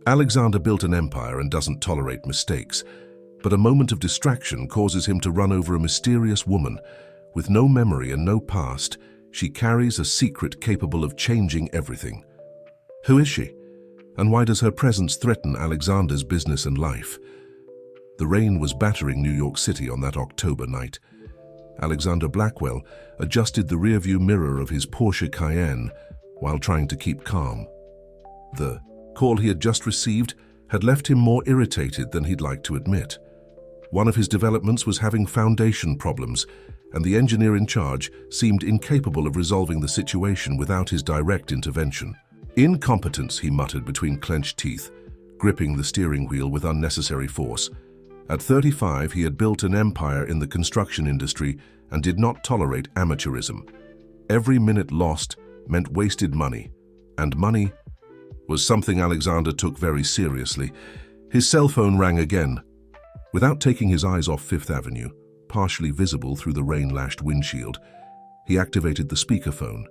Alexander built an empire and doesn't tolerate mistakes, but a moment of distraction causes him to run over a mysterious woman. With no memory and no past, she carries a secret capable of changing everything. Who is she? And why does her presence threaten Alexander's business and life? The rain was battering New York City on that October night. Alexander Blackwell adjusted the rearview mirror of his Porsche Cayenne while trying to keep calm. The call he had just received had left him more irritated than he'd like to admit. One of his developments was having foundation problems, and the engineer in charge seemed incapable of resolving the situation without his direct intervention. Incompetence, he muttered between clenched teeth, gripping the steering wheel with unnecessary force. At 35, he had built an empire in the construction industry and did not tolerate amateurism. Every minute lost meant wasted money, and money was something Alexander took very seriously. His cell phone rang again. Without taking his eyes off Fifth Avenue, partially visible through the rain-lashed windshield, he activated the speakerphone.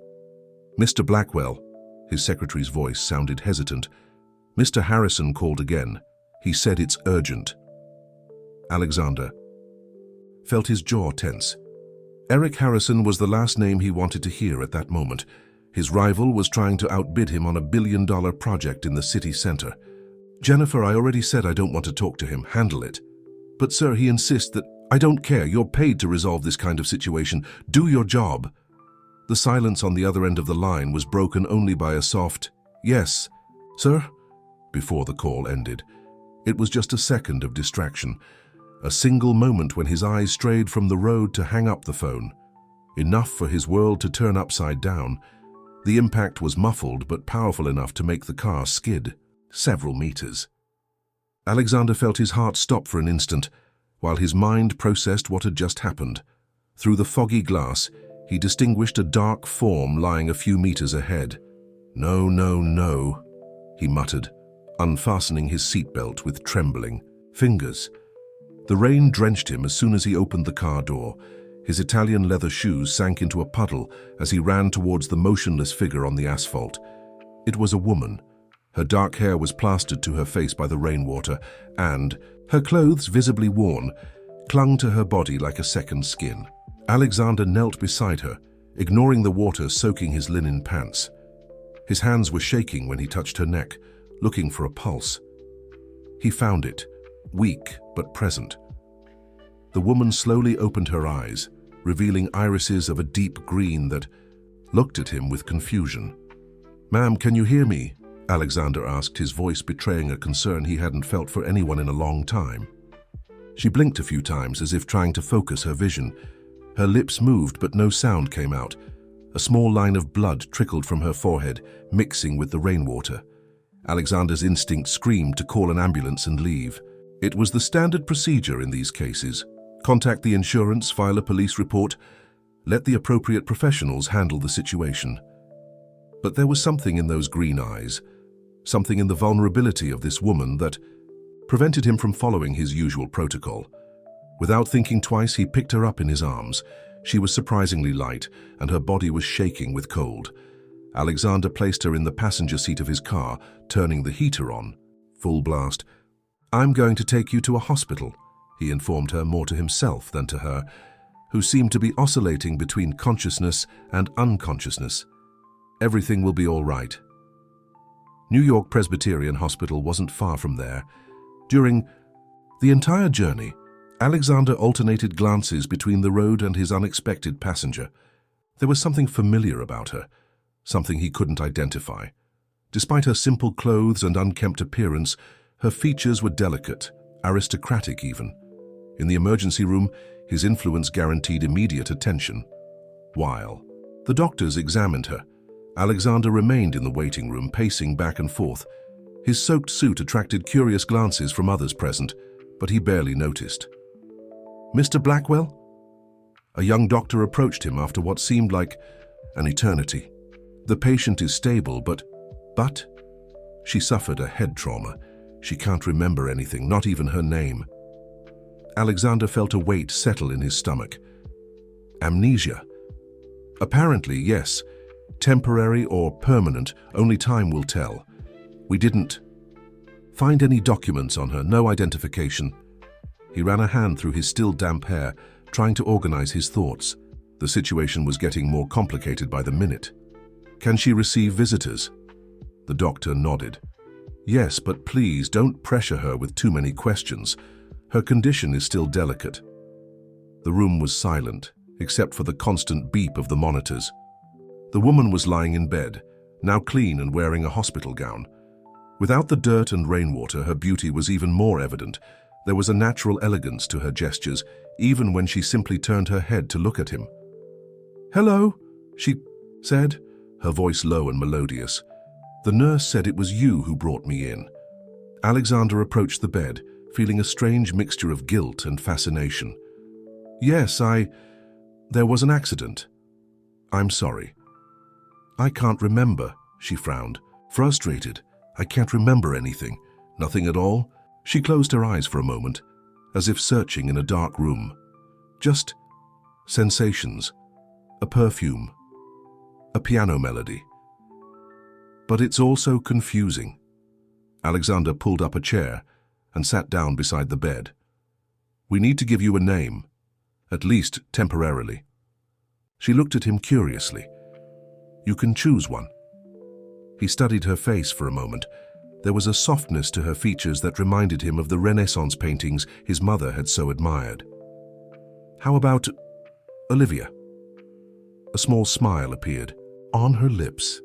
"Mr. Blackwell," his secretary's voice sounded hesitant. "Mr. Harrison called again. He said it's urgent." Alexander felt his jaw tense. Eric Harrison was the last name he wanted to hear at that moment. His rival was trying to outbid him on a billion-dollar project in the city center. "Jennifer, I already said I don't want to talk to him. Handle it." "But sir, he insists that—" "I don't care. You're paid to resolve this kind of situation. Do your job." The silence on the other end of the line was broken only by a soft, "Yes, sir," before the call ended. It was just a second of distraction, a single moment when his eyes strayed from the road to hang up the phone. Enough for his world to turn upside down. The impact was muffled but powerful enough to make the car skid several meters. Alexander felt his heart stop for an instant, while his mind processed what had just happened. Through the foggy glass, he distinguished a dark form lying a few meters ahead. "No, no, no," he muttered, unfastening his seatbelt with trembling fingers. The rain drenched him as soon as he opened the car door. His Italian leather shoes sank into a puddle as he ran towards the motionless figure on the asphalt. It was a woman. Her dark hair was plastered to her face by the rainwater, and, her clothes visibly worn, clung to her body like a second skin. Alexander knelt beside her, ignoring the water soaking his linen pants. His hands were shaking when he touched her neck, looking for a pulse. He found it, weak but present. The woman slowly opened her eyes, revealing irises of a deep green that looked at him with confusion. "Ma'am, can you hear me?" Alexander asked, his voice betraying a concern he hadn't felt for anyone in a long time. She blinked a few times as if trying to focus her vision. Her lips moved, but no sound came out. A small line of blood trickled from her forehead, mixing with the rainwater. Alexander's instinct screamed to call an ambulance and leave. It was the standard procedure in these cases. Contact the insurance, file a police report, let the appropriate professionals handle the situation. But there was something in those green eyes, something in the vulnerability of this woman that prevented him from following his usual protocol. Without thinking twice, he picked her up in his arms. She was surprisingly light, and her body was shaking with cold. Alexander placed her in the passenger seat of his car, turning the heater on. Full blast. "I'm going to take you to a hospital," he informed her, more to himself than to her, who seemed to be oscillating between consciousness and unconsciousness. "Everything will be all right." New York Presbyterian Hospital wasn't far from there. During the entire journey, Alexander alternated glances between the road and his unexpected passenger. There was something familiar about her, something he couldn't identify. Despite her simple clothes and unkempt appearance, her features were delicate, aristocratic even. In the emergency room, his influence guaranteed immediate attention. While the doctors examined her, Alexander remained in the waiting room, pacing back and forth. His soaked suit attracted curious glances from others present, but he barely noticed. "Mr. Blackwell?" A young doctor approached him after what seemed like an eternity. "The patient is stable, but... She suffered a head trauma. She can't remember anything, not even her name." Alexander felt a weight settle in his stomach. Amnesia. Apparently, yes. Temporary or permanent, only time will tell. We didn't... Find any documents on her, no identification. He ran a hand through his still damp hair, trying to organize his thoughts. The situation was getting more complicated by the minute. Can she receive visitors? The doctor nodded. Yes, but please don't pressure her with too many questions. Her condition is still delicate. The room was silent, except for the constant beep of the monitors. The woman was lying in bed, now clean and wearing a hospital gown. Without the dirt and rainwater, her beauty was even more evident. There was a natural elegance to her gestures, even when she simply turned her head to look at him. "Hello," she said, her voice low and melodious. "The nurse said it was you who brought me in." Alexander approached the bed, feeling a strange mixture of guilt and fascination. "Yes, there was an accident. I'm sorry." "I can't remember," she frowned, frustrated. "I can't remember anything. Nothing at all?" She closed her eyes for a moment, as if searching in a dark room. Just sensations, a perfume, a piano melody. But it's also confusing. Alexander pulled up a chair and sat down beside the bed. "We need to give you a name, at least temporarily." She looked at him curiously. "You can choose one." He studied her face for a moment. There was a softness to her features that reminded him of the Renaissance paintings his mother had so admired. "How about Olivia?" A small smile appeared on her lips.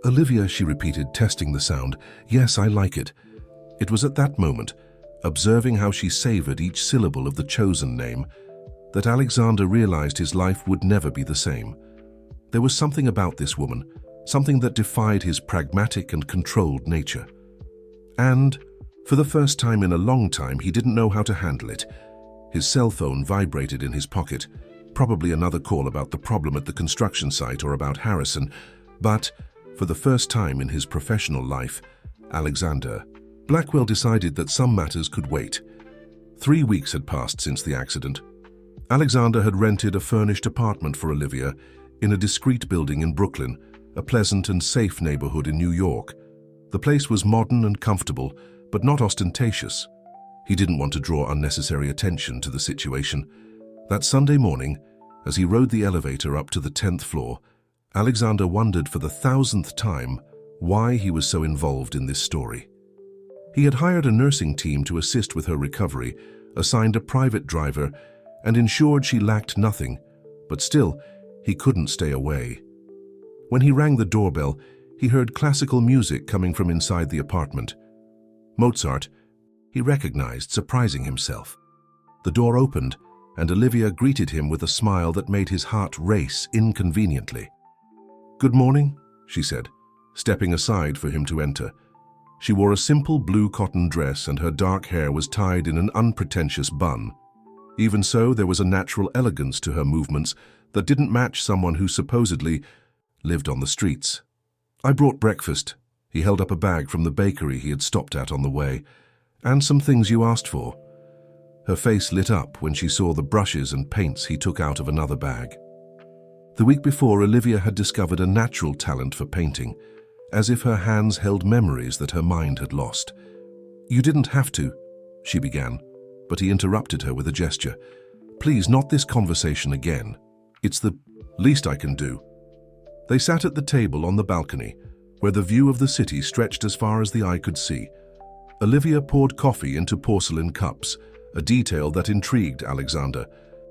"Olivia," she repeated, testing the sound. "Yes, I like it." It was at that moment, observing how she savored each syllable of the chosen name, that Alexander realized his life would never be the same. There was something about this woman, something that defied his pragmatic and controlled nature. And, for the first time in a long time, he didn't know how to handle it. His cell phone vibrated in his pocket, probably another call about the problem at the construction site or about Harrison, but, for the first time in his professional life, Alexander Blackwell decided that some matters could wait. 3 weeks had passed since the accident. Alexander had rented a furnished apartment for Olivia in a discreet building in Brooklyn, a pleasant and safe neighborhood in New York. The place was modern and comfortable, but not ostentatious. He didn't want to draw unnecessary attention to the situation. That Sunday morning, as he rode the elevator up to the 10th floor, Alexander wondered for the 1,000th time why he was so involved in this story. He had hired a nursing team to assist with her recovery, assigned a private driver, and ensured she lacked nothing, but still, he couldn't stay away. When he rang the doorbell, he heard classical music coming from inside the apartment. Mozart, he recognized, surprising himself. The door opened, and Olivia greeted him with a smile that made his heart race inconveniently. "Good morning," she said, stepping aside for him to enter. She wore a simple blue cotton dress and her dark hair was tied in an unpretentious bun. Even so, there was a natural elegance to her movements that didn't match someone who supposedly lived on the streets. "I brought breakfast." He held up a bag from the bakery he had stopped at on the way. "And some things you asked for." Her face lit up when she saw the brushes and paints he took out of another bag. The week before, Olivia had discovered a natural talent for painting, as if her hands held memories that her mind had lost. "You didn't have to," she began, but he interrupted her with a gesture. "Please, not this conversation again. It's the least I can do." They sat at the table on the balcony, where the view of the city stretched as far as the eye could see. Olivia poured coffee into porcelain cups, a detail that intrigued Alexander.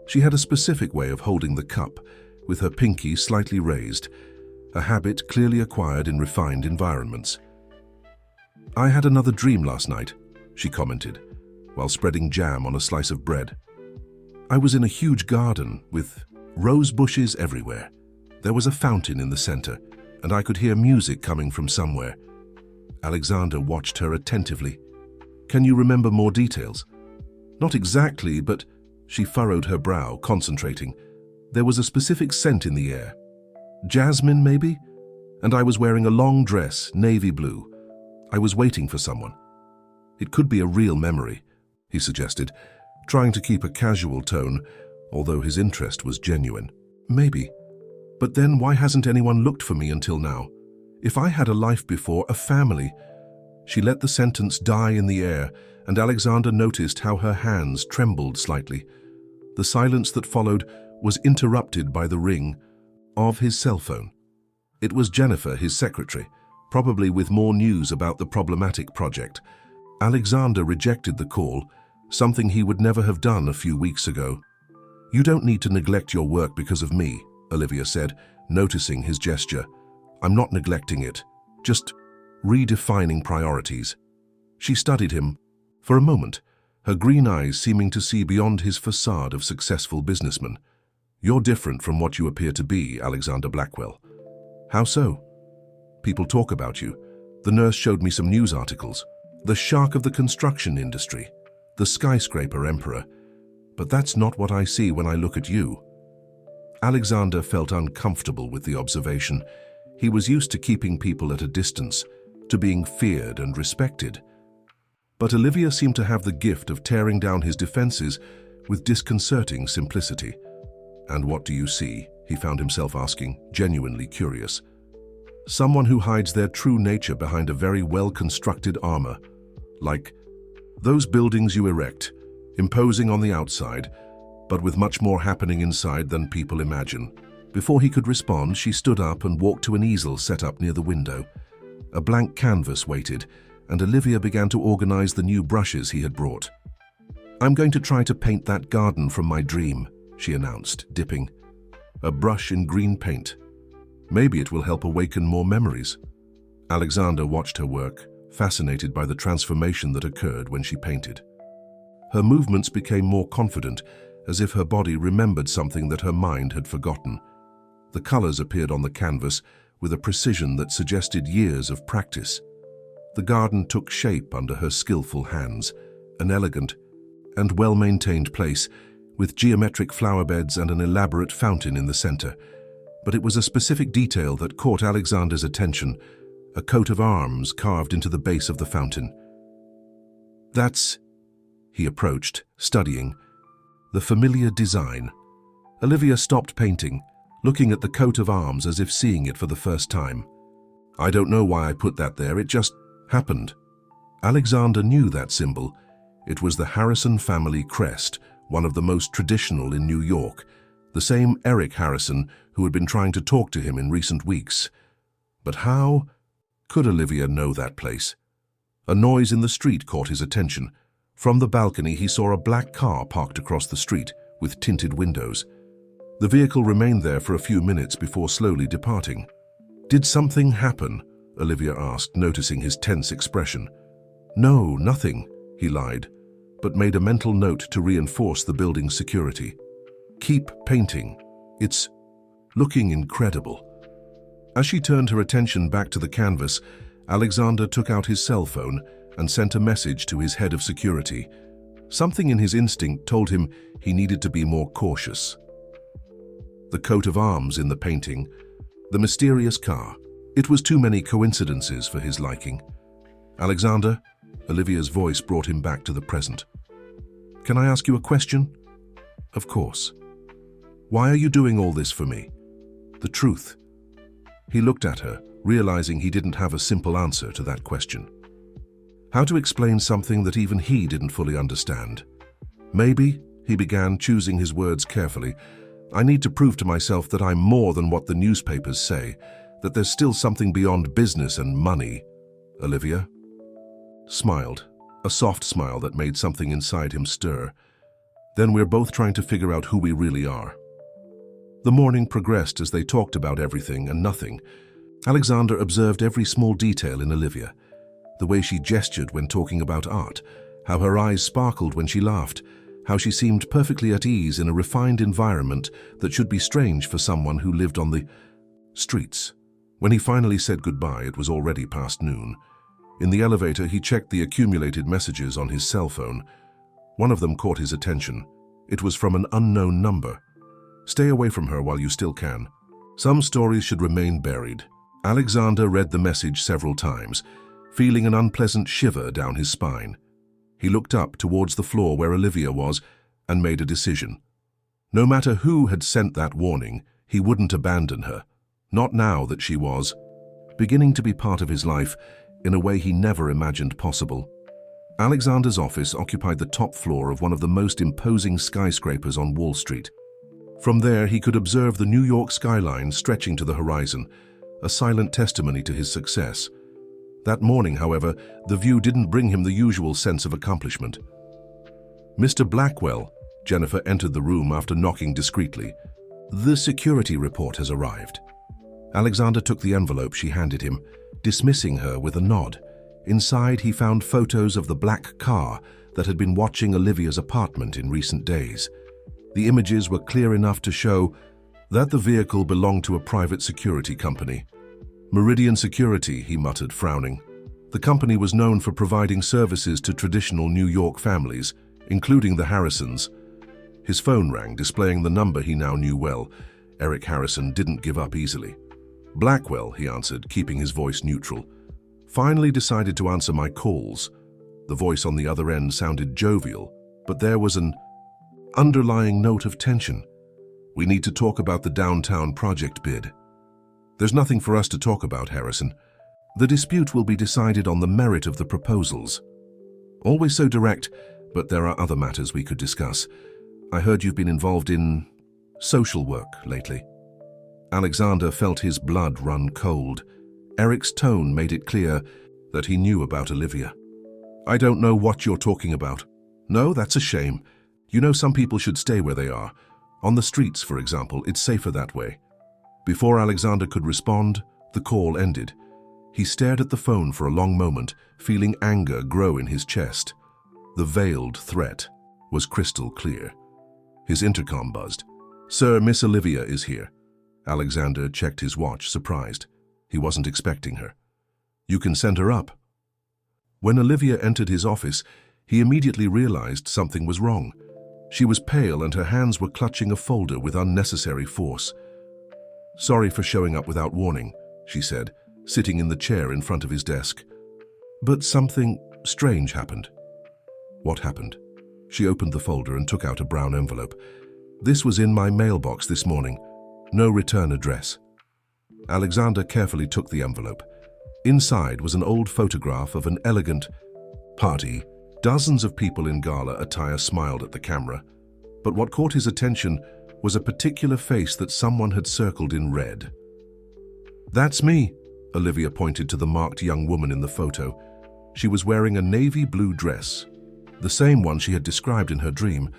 She had a specific way of holding the cup, with her pinky slightly raised, a habit clearly acquired in refined environments. "I had another dream last night," she commented, while spreading jam on a slice of bread. "I was in a huge garden with rose bushes everywhere. There was a fountain in the center, and I could hear music coming from somewhere." Alexander watched her attentively. "Can you remember more details?" "Not exactly, but..." She furrowed her brow, concentrating. "There was a specific scent in the air. Jasmine, maybe? And I was wearing a long dress, navy blue. I was waiting for someone." "It could be a real memory," he suggested, trying to keep a casual tone, although his interest was genuine. "Maybe. But then why hasn't anyone looked for me until now? If I had a life before, a family..." She let the sentence die in the air, and Alexander noticed how her hands trembled slightly. The silence that followed was interrupted by the ring of his cell phone. It was Jennifer, his secretary, probably with more news about the problematic project. Alexander rejected the call, something he would never have done a few weeks ago. "You don't need to neglect your work because of me," Olivia said, noticing his gesture. "I'm not neglecting it, just redefining priorities." She studied him for a moment, her green eyes seeming to see beyond his facade of successful businessman. "You're different from what you appear to be, Alexander Blackwell." "How so?" "People talk about you. The nurse showed me some news articles. The shark of the construction industry, the skyscraper emperor. But that's not what I see when I look at you." Alexander felt uncomfortable with the observation. He was used to keeping people at a distance, to being feared and respected. But Olivia seemed to have the gift of tearing down his defenses with disconcerting simplicity. "And what do you see?" he found himself asking, genuinely curious. "Someone who hides their true nature behind a very well-constructed armor. Like those buildings you erect, imposing on the outside, but with much more happening inside than people imagine." Before he could respond, she stood up and walked to an easel set up near the window. A blank canvas waited, and Olivia began to organize the new brushes he had brought. "I'm going to try to paint that garden from my dream," she announced, dipping. "A brush in green paint. Maybe it will help awaken more memories." Alexander watched her work, fascinated by the transformation that occurred when she painted. Her movements became more confident, as if her body remembered something that her mind had forgotten. The colors appeared on the canvas with a precision that suggested years of practice. The garden took shape under her skillful hands, an elegant and well-maintained place, with geometric flower beds and an elaborate fountain in the center. But it was a specific detail that caught Alexander's attention, a coat of arms carved into the base of the fountain. "That's..." He approached, studying the familiar design. Olivia stopped painting, looking at the coat of arms as if seeing it for the first time. "I don't know why I put that there, it just happened." Alexander knew that symbol. It was the Harrison family crest, one of the most traditional in New York, the same Eric Harrison who had been trying to talk to him in recent weeks. But how could Olivia know that place? A noise in the street caught his attention. From the balcony, he saw a black car parked across the street with tinted windows. The vehicle remained there for a few minutes before slowly departing. "Did something happen?" Olivia asked, noticing his tense expression. "No, nothing," he lied, but made a mental note to reinforce the building's security. "Keep painting. It's looking incredible." As she turned her attention back to the canvas, Alexander took out his cell phone and sent a message to his head of security. Something in his instinct told him he needed to be more cautious. The coat of arms in the painting, the mysterious car. It was too many coincidences for his liking. "Alexander," Olivia's voice brought him back to the present. "Can I ask you a question?" "Of course." "Why are you doing all this for me?" "The truth." He looked at her, realizing he didn't have a simple answer to that question. How to explain something that even he didn't fully understand? "Maybe," he began, choosing his words carefully, "I need to prove to myself that I'm more than what the newspapers say, that there's still something beyond business and money." Olivia smiled, a soft smile that made something inside him stir. "Then we're both trying to figure out who we really are." The morning progressed as they talked about everything and nothing. Alexander observed every small detail in Olivia. The way she gestured when talking about art, how her eyes sparkled when she laughed, how she seemed perfectly at ease in a refined environment that should be strange for someone who lived on the streets. When he finally said goodbye, it was already past noon. In the elevator, he checked the accumulated messages on his cell phone. One of them caught his attention. It was from an unknown number. "Stay away from her while you still can. Some stories should remain buried." Alexander read the message several times, feeling an unpleasant shiver down his spine. He looked up towards the floor where Olivia was and made a decision. No matter who had sent that warning, he wouldn't abandon her. Not now that she was beginning to be part of his life. in a way he never imagined possible. Alexander's office occupied the top floor of one of the most imposing skyscrapers on Wall Street. From there, he could observe the New York skyline stretching to the horizon, a silent testimony to his success. That morning, however, the view didn't bring him the usual sense of accomplishment. "Mr. Blackwell," Jennifer entered the room after knocking discreetly. "The security report has arrived." Alexander took the envelope she handed him, dismissing her with a nod. Inside, he found photos of the black car that had been watching Olivia's apartment in recent days. The images were clear enough to show that the vehicle belonged to a private security company. "Meridian Security," he muttered, frowning. The company was known for providing services to traditional New York families, including the Harrisons. His phone rang, displaying the number he now knew well. Eric Harrison didn't give up easily. "Blackwell," he answered, keeping his voice neutral. "Finally decided to answer my calls." The voice on the other end sounded jovial, but there was an underlying note of tension. "We need to talk about the downtown project bid." "There's nothing for us to talk about, Harrison. The dispute will be decided on the merit of the proposals." "Always so direct, but there are other matters we could discuss. I heard you've been involved in social work lately." Alexander felt his blood run cold. Eric's tone made it clear that he knew about Olivia. "I don't know what you're talking about." "No, that's a shame. You know, some people should stay where they are. On the streets, for example, it's safer that way." Before Alexander could respond, the call ended. He stared at the phone for a long moment, feeling anger grow in his chest. The veiled threat was crystal clear. His intercom buzzed. "Sir, Miss Olivia is here." Alexander checked his watch, surprised. He wasn't expecting her. "You can send her up." When Olivia entered his office, he immediately realized something was wrong. She was pale and her hands were clutching a folder with unnecessary force. "Sorry for showing up without warning," she said, sitting in the chair in front of his desk. "But something strange happened." "What happened?" She opened the folder and took out a brown envelope. "This was in my mailbox this morning. No return address." Alexander carefully took the envelope. Inside was an old photograph of an elegant party. Dozens of people in gala attire smiled at the camera, but what caught his attention was a particular face that someone had circled in red. "That's me," Olivia pointed to the marked young woman in the photo. She was wearing a navy blue dress, the same one she had described in her dream,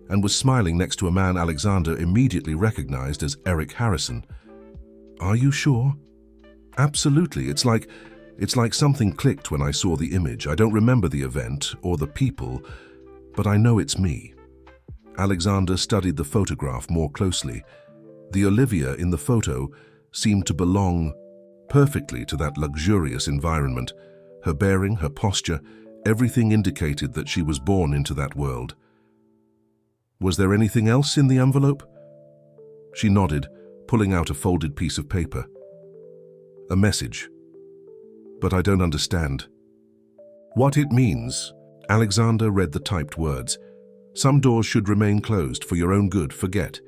and was smiling next to a man Alexander immediately recognized as Eric Harrison. "Are you sure?" "Absolutely. It's like something clicked when I saw the image. I don't remember the event or the people, but I know it's me." Alexander studied the photograph more closely. The Olivia in the photo seemed to belong perfectly to that luxurious environment. Her bearing, her posture, everything indicated that she was born into that world. "Was there anything else in the envelope?" She nodded, pulling out a folded piece of paper. "A message. But I don't understand." "What it means." Alexander read the typed words. "Some doors should remain closed for your own good. Forget."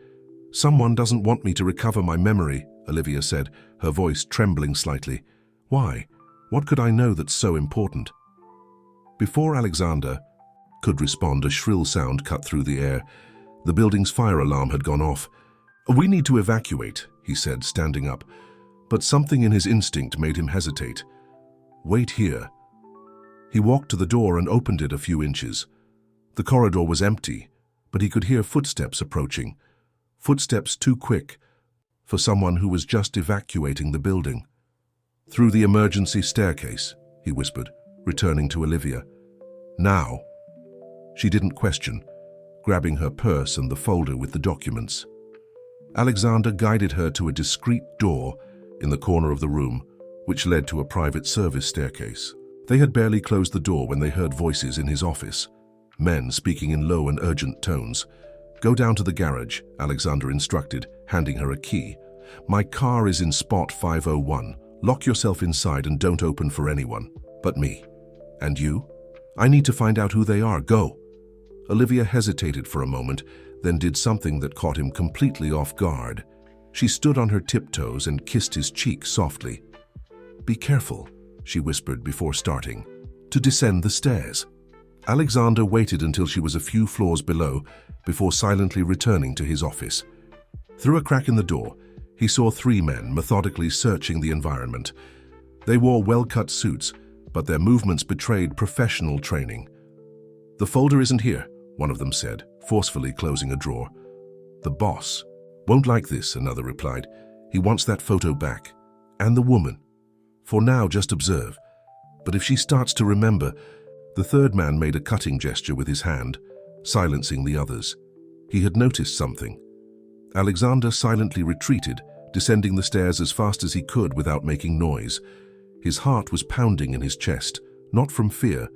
"Someone doesn't want me to recover my memory," Olivia said, her voice trembling slightly. "Why? What could I know that's so important?" Before Alexander could respond, a shrill sound cut through the air. The building's fire alarm had gone off. "We need to evacuate," he said, standing up. But something in his instinct made him hesitate. "Wait here." He walked to the door and opened it a few inches. The corridor was empty, but he could hear footsteps approaching. Footsteps too quick for someone who was just evacuating the building. "Through the emergency staircase," he whispered, returning to Olivia. "Now." She didn't question, grabbing her purse and the folder with the documents. Alexander guided her to a discreet door in the corner of the room, which led to a private service staircase. They had barely closed the door when they heard voices in his office, men speaking in low and urgent tones. "Go down to the garage," Alexander instructed, handing her a key. "My car is in spot 501. Lock yourself inside and don't open for anyone but me." "And you?" "I need to find out who they are. Go." Olivia hesitated for a moment, then did something that caught him completely off guard. She stood on her tiptoes and kissed his cheek softly. "Be careful," she whispered before starting. To descend the stairs. Alexander waited until she was a few floors below before silently returning to his office. Through a crack in the door, he saw 3 men methodically searching the environment. They wore well-cut suits, but their movements betrayed professional training. "The folder isn't here," one of them said, forcefully closing a drawer. "The boss won't like this," another replied. "He wants that photo back. And the woman. For now, just observe. But if she starts to remember..." The third man made a cutting gesture with his hand, silencing the others. He had noticed something. Alexander silently retreated, descending the stairs as fast as he could without making noise. His heart was pounding in his chest, not from fear,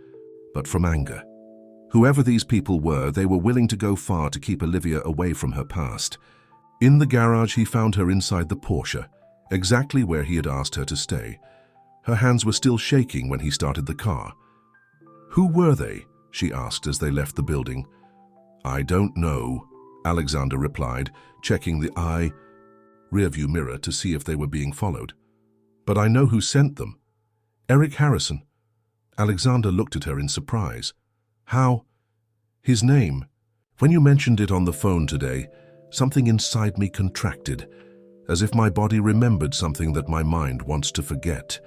but from anger. Whoever these people were, they were willing to go far to keep Olivia away from her past. In the garage, he found her inside the Porsche, exactly where he had asked her to stay. Her hands were still shaking when he started the car. "Who were they?" she asked as they left the building. "I don't know," Alexander replied, checking the rearview mirror to see if they were being followed. "But I know who sent them. Eric Harrison." Alexander looked at her in surprise. "How?" "His name. When you mentioned it on the phone today, something inside me contracted, as if my body remembered something that my mind wants to forget."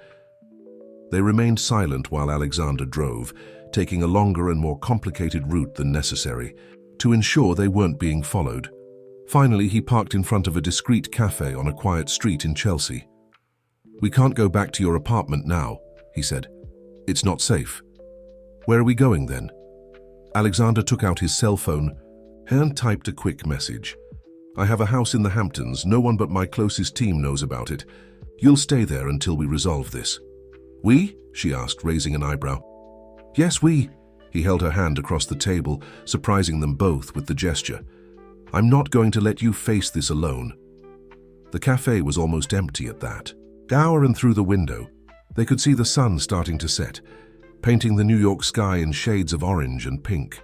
They remained silent while Alexander drove, taking a longer and more complicated route than necessary, to ensure they weren't being followed. Finally, he parked in front of a discreet cafe on a quiet street in Chelsea. "We can't go back to your apartment now," he said. "It's not safe." "Where are we going then?" Alexander took out his cell phone and typed a quick message. "I have a house in the Hamptons. No one but my closest team knows about it. You'll stay there until we resolve this." "We?" she asked, raising an eyebrow. "Yes, we." He held her hand across the table, surprising them both with the gesture. "I'm not going to let you face this alone." The cafe was almost empty at that. Down and through the window, they could see the sun starting to set, painting the New York sky in shades of orange and pink.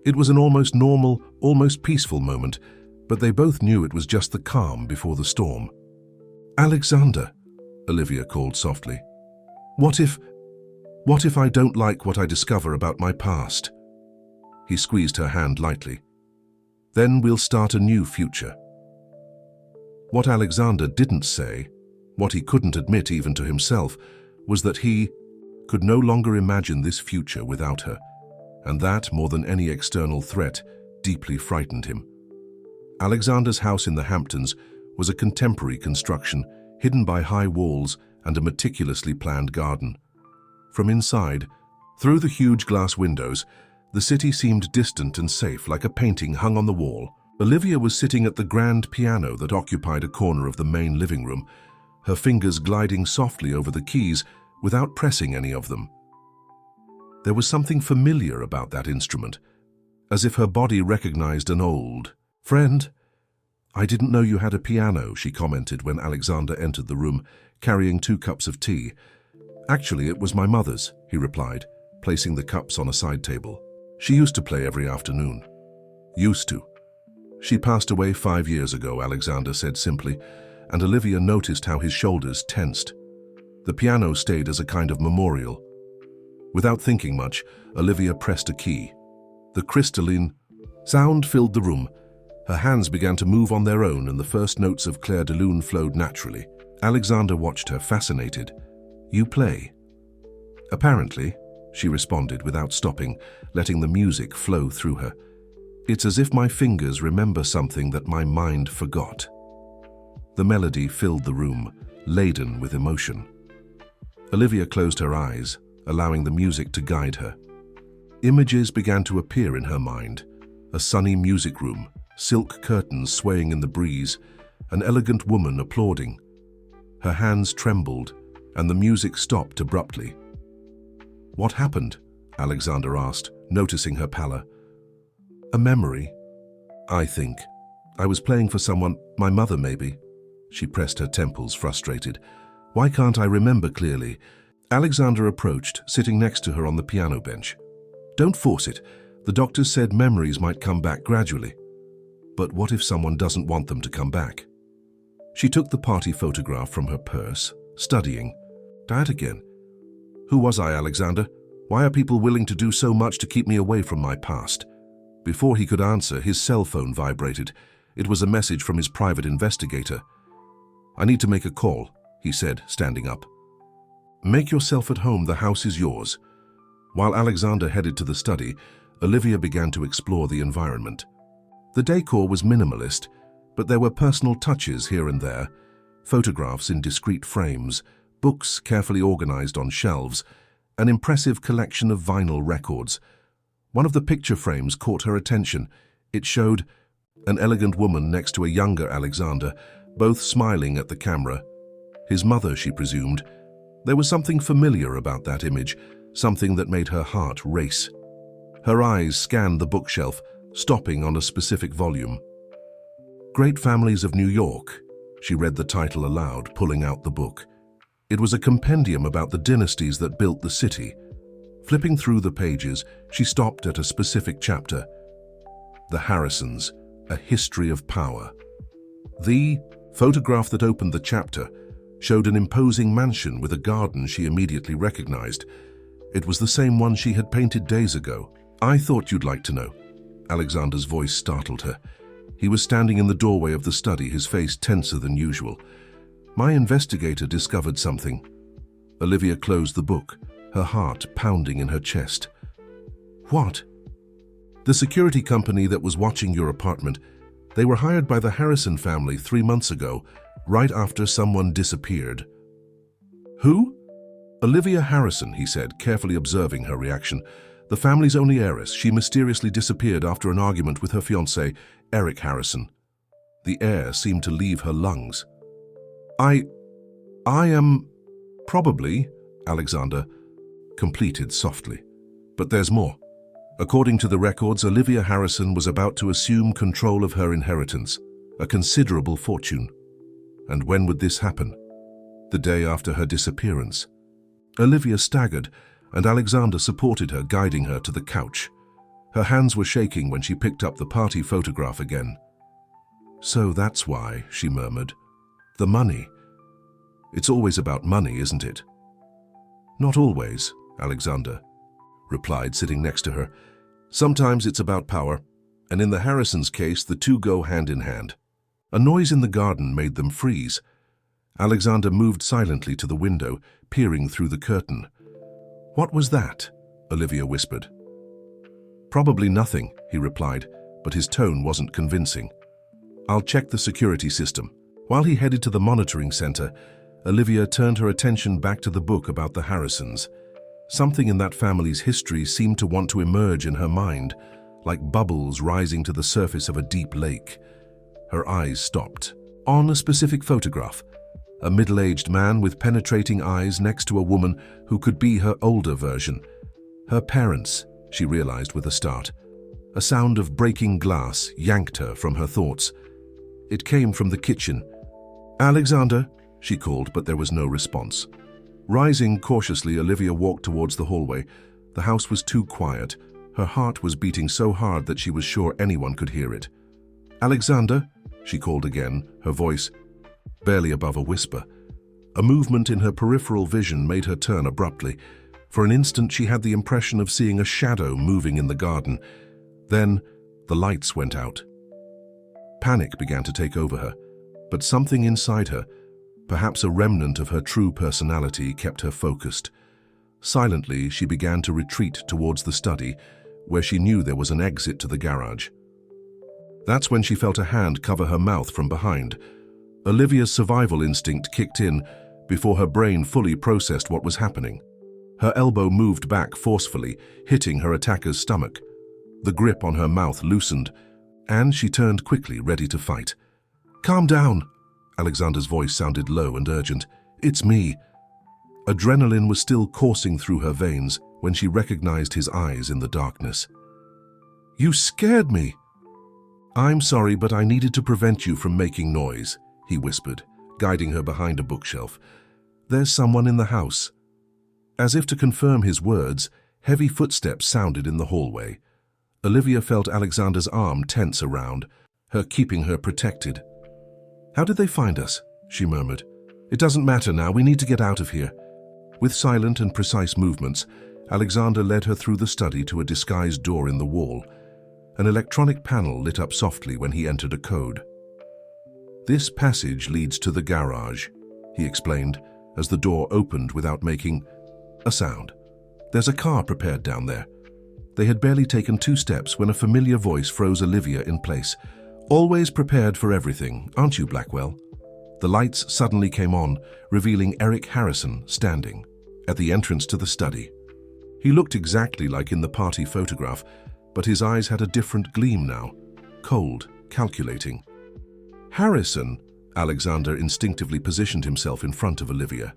It was an almost normal, almost peaceful moment, but they both knew it was just the calm before the storm. "Alexander," Olivia called softly. What if I don't like what I discover about my past?" He squeezed her hand lightly. "Then we'll start a new future." What Alexander didn't say, what he couldn't admit even to himself, was that he could no longer imagine this future without her, and that, more than any external threat, deeply frightened him. Alexander's house in the Hamptons was a contemporary construction, hidden by high walls and a meticulously planned garden. From inside, through the huge glass windows, the city seemed distant and safe, like a painting hung on the wall. Olivia was sitting at the grand piano that occupied a corner of the main living room, her fingers gliding softly over the keys without pressing any of them. There was something familiar about that instrument, as if her body recognized an old friend. "I didn't know you had a piano," she commented when Alexander entered the room, carrying 2 cups of tea. "Actually, it was my mother's," he replied, placing the cups on a side table. "She used to play every afternoon." "Used to." "She passed away 5 years ago," Alexander said simply, and Olivia noticed how his shoulders tensed. The piano stayed as a kind of memorial. Without thinking much, Olivia pressed a key. The crystalline sound filled the room. Her hands began to move on their own, and the first notes of Clair de Lune flowed naturally. Alexander watched her, fascinated. "You play?" "Apparently," she responded without stopping, letting the music flow through her. "It's as if my fingers remember something that my mind forgot." The melody filled the room, laden with emotion. Olivia closed her eyes, allowing the music to guide her. Images began to appear in her mind. A sunny music room, silk curtains swaying in the breeze, an elegant woman applauding. Her hands trembled, and the music stopped abruptly. "What happened?" Alexander asked, noticing her pallor. "A memory, I think. I was playing for someone, my mother maybe." She pressed her temples, frustrated. "Why can't I remember clearly?" Alexander approached, sitting next to her on the piano bench. "Don't force it. The doctors said memories might come back gradually." "But what if someone doesn't want them to come back?" She took the party photograph from her purse, studying. "That again. Who was I, Alexander? Why are people willing to do so much to keep me away from my past? Before he could answer, his cell phone vibrated. It was a message from his private investigator. I need to make a call, he said, standing up. Make yourself at home, the house is yours. While Alexander headed to the study, Olivia began to explore the environment. The decor was minimalist, but there were personal touches here and there, photographs in discreet frames, books carefully organized on shelves, an impressive collection of vinyl records. One of the picture frames caught her attention. It showed an elegant woman next to a younger Alexander, both smiling at the camera. His mother, she presumed. There was something familiar about that image, something that made her heart race. Her eyes scanned the bookshelf, stopping on a specific volume. Great Families of New York. She read the title aloud, pulling out the book. It was a compendium about the dynasties that built the city. Flipping through the pages, she stopped at a specific chapter. The Harrisons, A History of Power. The photograph that opened the chapter showed an imposing mansion with a garden she immediately recognized. It was the same one she had painted days ago. I thought you'd like to know. Alexander's voice startled her. He was standing in the doorway of the study, his face tenser than usual. My investigator discovered something. Olivia closed the book, her heart pounding in her chest. What? The security company that was watching your apartment. They were hired by the Harrison family 3 months ago, right after someone disappeared. Who? Olivia Harrison, he said, carefully observing her reaction. The family's only heiress. She mysteriously disappeared after an argument with her fiancé, Eric Harrison. The air seemed to leave her lungs. I am... Probably, Alexander completed softly. But there's more. According to the records, Olivia Harrison was about to assume control of her inheritance, a considerable fortune. And when would this happen? The day after her disappearance. Olivia staggered, and Alexander supported her, guiding her to the couch. Her hands were shaking when she picked up the party photograph again. So that's why, she murmured. The money. It's always about money, isn't it? Not always, Alexander replied, sitting next to her. Sometimes it's about power, and in the Harrisons' case, the two go hand in hand. A noise in the garden made them freeze. Alexander moved silently to the window, peering through the curtain. What was that? Olivia whispered. Probably nothing, he replied, but his tone wasn't convincing. I'll check the security system. While he headed to the monitoring center, Olivia turned her attention back to the book about the Harrisons. Something in that family's history seemed to want to emerge in her mind, like bubbles rising to the surface of a deep lake. Her eyes stopped. On a specific photograph, a middle-aged man with penetrating eyes next to a woman who could be her older version. Her parents, she realized with a start. A sound of breaking glass yanked her from her thoughts. It came from the kitchen. Alexander, she called, but there was no response. Rising cautiously, Olivia walked towards the hallway. The house was too quiet. Her heart was beating so hard that she was sure anyone could hear it. Alexander, she called again, her voice barely above a whisper. A movement in her peripheral vision made her turn abruptly. For an instant, she had the impression of seeing a shadow moving in the garden. Then, the lights went out. Panic began to take over her, but something inside her, perhaps a remnant of her true personality, kept her focused. Silently, she began to retreat towards the study, where she knew there was an exit to the garage. That's when she felt a hand cover her mouth from behind. Olivia's survival instinct kicked in before her brain fully processed what was happening. Her elbow moved back forcefully, hitting her attacker's stomach. The grip on her mouth loosened, and she turned quickly, ready to fight. Calm down, Alexander's voice sounded low and urgent. It's me. Adrenaline was still coursing through her veins when she recognized his eyes in the darkness. You scared me. I'm sorry, but I needed to prevent you from making noise, he whispered, guiding her behind a bookshelf. There's someone in the house. As if to confirm his words, heavy footsteps sounded in the hallway. Olivia felt Alexander's arm tense around her, keeping her protected. How did they find us? She murmured. It doesn't matter now, we need to get out of here. With silent and precise movements, Alexander led her through the study to a disguised door in the wall. An electronic panel lit up softly when he entered a code. "This passage leads to the garage," he explained, as the door opened without making a sound. "There's a car prepared down there." They had barely taken 2 steps when a familiar voice froze Olivia in place. "Always prepared for everything, aren't you, Blackwell?" The lights suddenly came on, revealing Eric Harrison standing at the entrance to the study. He looked exactly like in the party photograph, but his eyes had a different gleam now, cold, calculating. "Harrison," Alexander instinctively positioned himself in front of Olivia.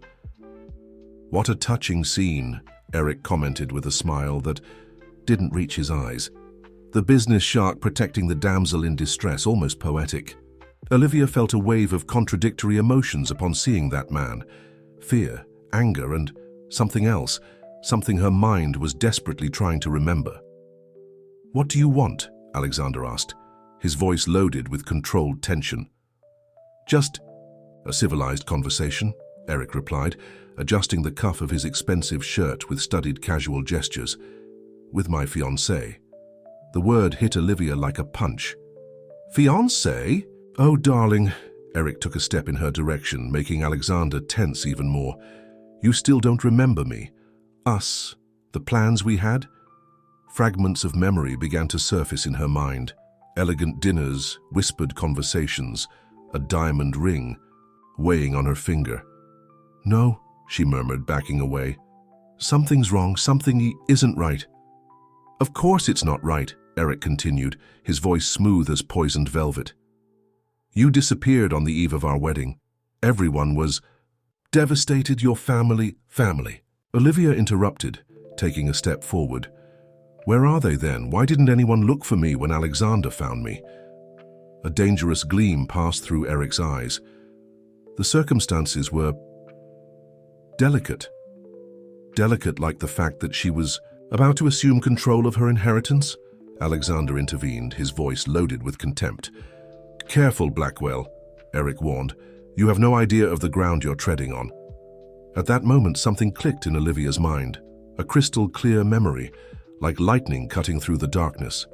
"What a touching scene," Eric commented with a smile that didn't reach his eyes. The business shark protecting the damsel in distress, almost poetic. Olivia felt a wave of contradictory emotions upon seeing that man. Fear, anger, and something else, something her mind was desperately trying to remember. "What do you want?" Alexander asked, his voice loaded with controlled tension. "Just a civilized conversation," Eric replied, adjusting the cuff of his expensive shirt with studied casual gestures. "With my fiancée." The word hit Olivia like a punch. "Fiancée? Oh, darling." Eric took a step in her direction, making Alexander tense even more. "You still don't remember me? Us? The plans we had?" Fragments of memory began to surface in her mind. Elegant dinners, whispered conversations, a diamond ring, weighing on her finger. "No," she murmured, backing away. "Something's wrong, something isn't right." "Of course it's not right," Eric continued, his voice smooth as poisoned velvet. "You disappeared on the eve of our wedding. Everyone was devastated, your family. Olivia interrupted, taking a step forward. "Where are they then? Why didn't anyone look for me when Alexander found me?" A dangerous gleam passed through Eric's eyes. The circumstances were delicate. Delicate like the fact that she was about to assume control of her inheritance. Alexander intervened, his voice loaded with contempt. "Careful, Blackwell," Eric warned. "You have no idea of the ground you're treading on." At that moment, something clicked in Olivia's mind, a crystal-clear memory, like lightning cutting through the darkness.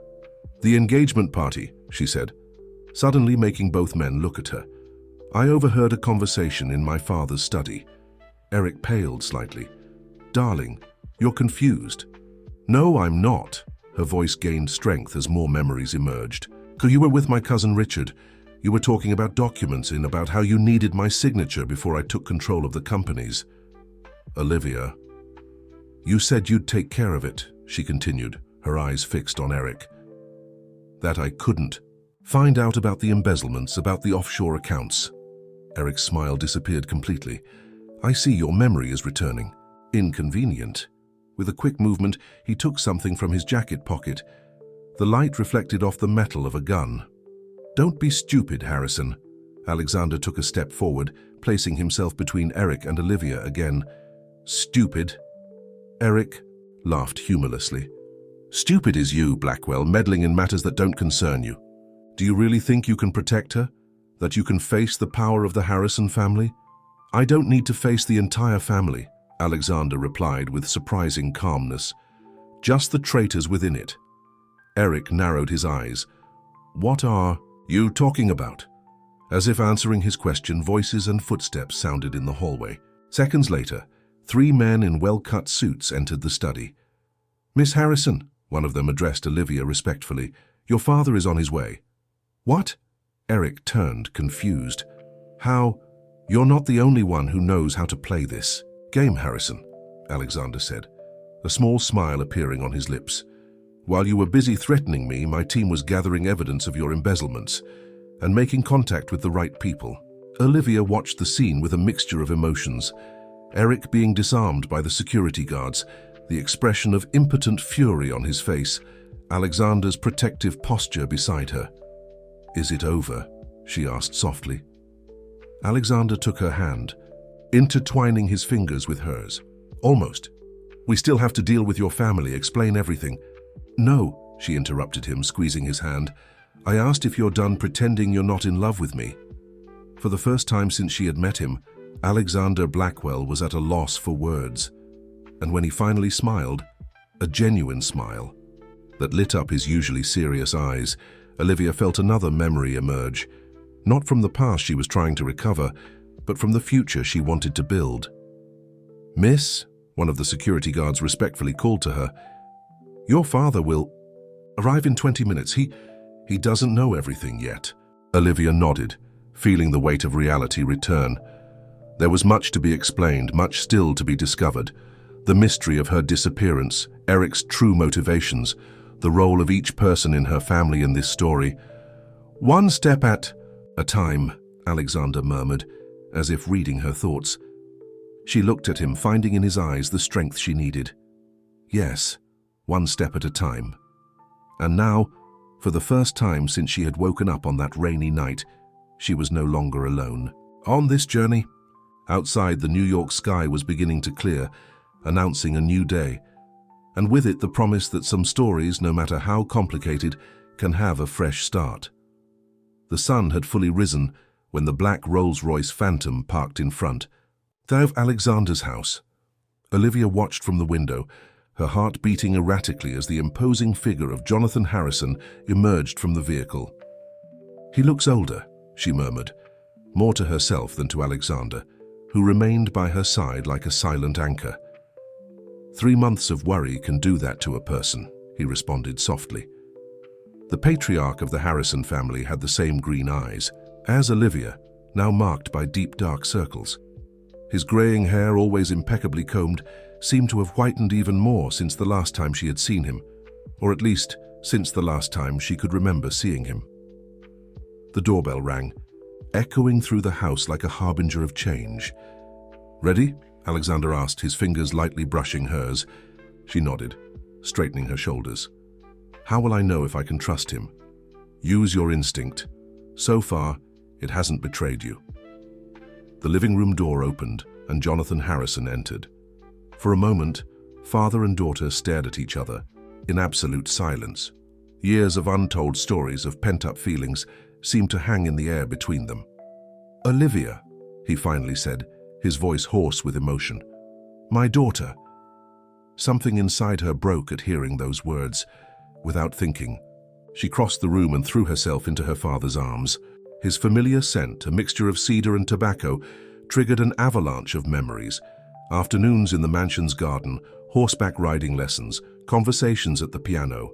"The engagement party," she said, suddenly making both men look at her. "I overheard a conversation in my father's study." Eric paled slightly. "Darling, you're confused." "No, I'm not." Her voice gained strength as more memories emerged. "You were with my cousin Richard. You were talking about documents and about how you needed my signature before I took control of the companies." "Olivia, you said you'd take care of it," she continued, her eyes fixed on Eric. "That I couldn't. Find out about the embezzlements, about the offshore accounts." Eric's smile disappeared completely. "I see your memory is returning. Inconvenient." With a quick movement, he took something from his jacket pocket. The light reflected off the metal of a gun. "Don't be stupid, Harrison." Alexander took a step forward, placing himself between Eric and Olivia again. "Stupid?" Eric laughed humorlessly. "Stupid is you, Blackwell, meddling in matters that don't concern you. Do you really think you can protect her? That you can face the power of the Harrison family?" "I don't need to face the entire family," Alexander replied with surprising calmness. "Just the traitors within it." Eric narrowed his eyes. "What are you talking about?" As if answering his question, voices and footsteps sounded in the hallway. Seconds later, 3 men in well-cut suits entered the study. "Miss Harrison," one of them addressed Olivia respectfully, "your father is on his way." "What?" Eric turned, confused. "How? You're not the only one who knows how to play this game, Harrison," Alexander said, a small smile appearing on his lips. "While you were busy threatening me, my team was gathering evidence of your embezzlements and making contact with the right people." Olivia watched the scene with a mixture of emotions. Eric being disarmed by the security guards, the expression of impotent fury on his face, Alexander's protective posture beside her. "Is it over?" she asked softly. Alexander took her hand, intertwining his fingers with hers. "Almost. We still have to deal with your family, explain everything." "No," she interrupted him, squeezing his hand. "I asked if you're done pretending you're not in love with me." For the first time since she had met him, Alexander Blackwell was at a loss for words, and when he finally smiled, a genuine smile that lit up his usually serious eyes, Olivia felt another memory emerge, not from the past she was trying to recover, but from the future she wanted to build. "Miss," one of the security guards respectfully called to her, "your father will arrive in 20 minutes. He doesn't know everything yet." Olivia nodded, feeling the weight of reality return. There was much to be explained, much still to be discovered. The mystery of her disappearance, Eric's true motivations, the role of each person in her family in this story. "One step at a time," Alexander murmured, as if reading her thoughts. She looked at him, finding in his eyes the strength she needed. Yes, one step at a time. And now, for the first time since she had woken up on that rainy night, she was no longer alone. On this journey, outside the New York sky was beginning to clear, announcing a new day, and with it the promise that some stories, no matter how complicated, can have a fresh start. The sun had fully risen when the black Rolls-Royce Phantom parked in front of Alexander's house. Olivia watched from the window, her heart beating erratically as the imposing figure of Jonathan Harrison emerged from the vehicle. "He looks older," she murmured, more to herself than to Alexander, who remained by her side like a silent anchor. 3 months of worry can do that to a person, he responded softly. The patriarch of the Harrison family had the same green eyes as Olivia, now marked by deep dark circles. His graying hair, always impeccably combed, seemed to have whitened even more since the last time she had seen him, or at least since the last time she could remember seeing him. The doorbell rang, echoing through the house like a harbinger of change. "Ready?" Alexander asked, his fingers lightly brushing hers. She nodded, straightening her shoulders. "How will I know if I can trust him?" "Use your instinct. So far, it hasn't betrayed you." The living room door opened and Jonathan Harrison entered. For a moment, father and daughter stared at each other, in absolute silence. Years of untold stories of pent-up feelings seemed to hang in the air between them. "Olivia," he finally said, his voice hoarse with emotion. "My daughter." Something inside her broke at hearing those words. Without thinking, she crossed the room and threw herself into her father's arms. His familiar scent, a mixture of cedar and tobacco, triggered an avalanche of memories. Afternoons in the mansion's garden, horseback riding lessons, conversations at the piano.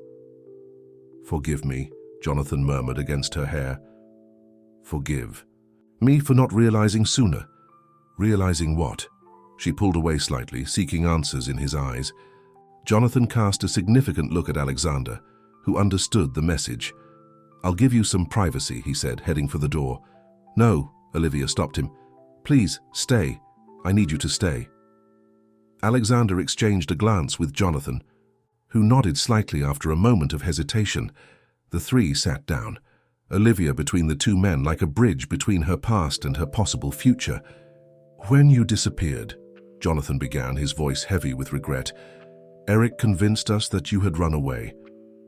"Forgive me," Jonathan murmured against her hair. "Forgive me for not realizing sooner." "Realizing what?" She pulled away slightly, seeking answers in his eyes. Jonathan cast a significant look at Alexander, who understood the message. "I'll give you some privacy," he said, heading for the door. "No," Olivia stopped him. "Please, stay. I need you to stay." Alexander exchanged a glance with Jonathan, who nodded slightly after a moment of hesitation. The three sat down, Olivia between the two men like a bridge between her past and her possible future. "When you disappeared," Jonathan began, his voice heavy with regret, "Eric convinced us that you had run away.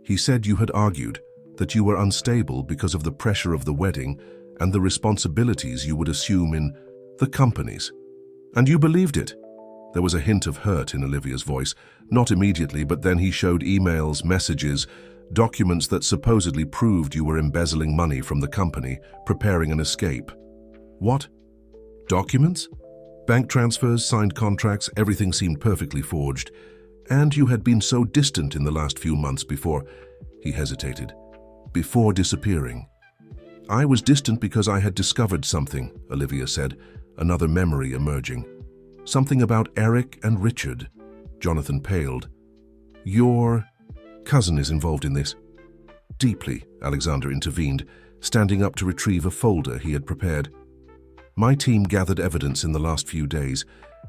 He said you had argued, that you were unstable because of the pressure of the wedding and the responsibilities you would assume in the companies. And you believed it." There was a hint of hurt in Olivia's voice, not immediately, but then he showed emails, messages, documents that supposedly proved you were embezzling money from the company, preparing an escape. "What? Documents? Bank transfers, signed contracts, everything seemed perfectly forged. And you had been so distant in the last few months before," he hesitated, "before disappearing." "I was distant because I had discovered something," Olivia said, another memory emerging. "Something about Eric and Richard." Jonathan paled. "Your cousin is involved in this?" "Deeply," Alexander intervened, standing up to retrieve a folder he had prepared. "My team gathered evidence in the last few days.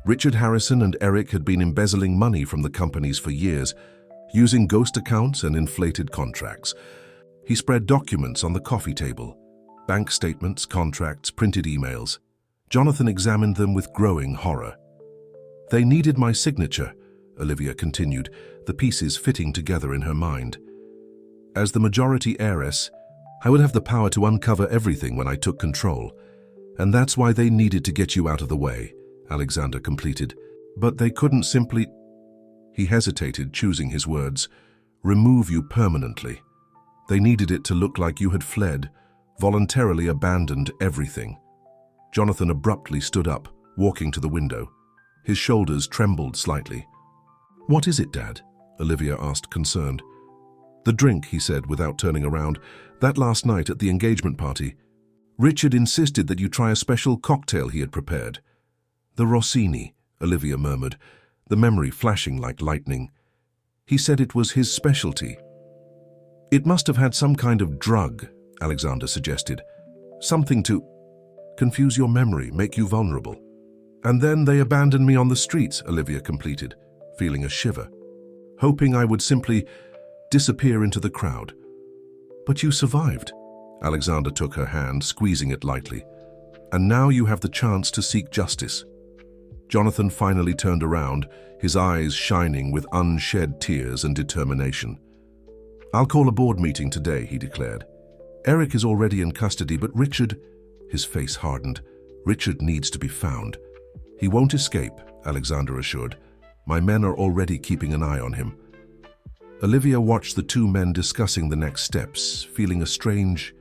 Richard Harrison and Eric had been embezzling money from the companies for years, using ghost accounts and inflated contracts. He spread documents on the coffee table, bank statements, contracts, printed emails. Jonathan examined them with growing horror. "They needed my signature," Olivia continued, the pieces fitting together in her mind. "As the majority heiress, I would have the power to uncover everything when I took control. And that's why they needed to get you out of the way, Alexander completed. But they couldn't simply... He hesitated, choosing his words. Remove you permanently. They needed it to look like you had fled, voluntarily abandoned everything. Jonathan abruptly stood up, walking to the window. His shoulders trembled slightly. What is it, Dad? Olivia asked, concerned. The drink, he said without turning around. That last night at the engagement party. Richard insisted that you try a special cocktail he had prepared. The Rossini, Olivia murmured, the memory flashing like lightning. He said it was his specialty. It must have had some kind of drug, Alexander suggested. Something to confuse your memory, make you vulnerable. And then they abandoned me on the streets, Olivia completed, feeling a shiver, hoping I would simply disappear into the crowd. But you survived. Alexander took her hand, squeezing it lightly. And now you have the chance to seek justice. Jonathan finally turned around, his eyes shining with unshed tears and determination. I'll call a board meeting today, he declared. Eric is already in custody, but Richard... His face hardened. Richard needs to be found. He won't escape, Alexander assured. My men are already keeping an eye on him. Olivia watched the two men discussing the next steps, feeling a strange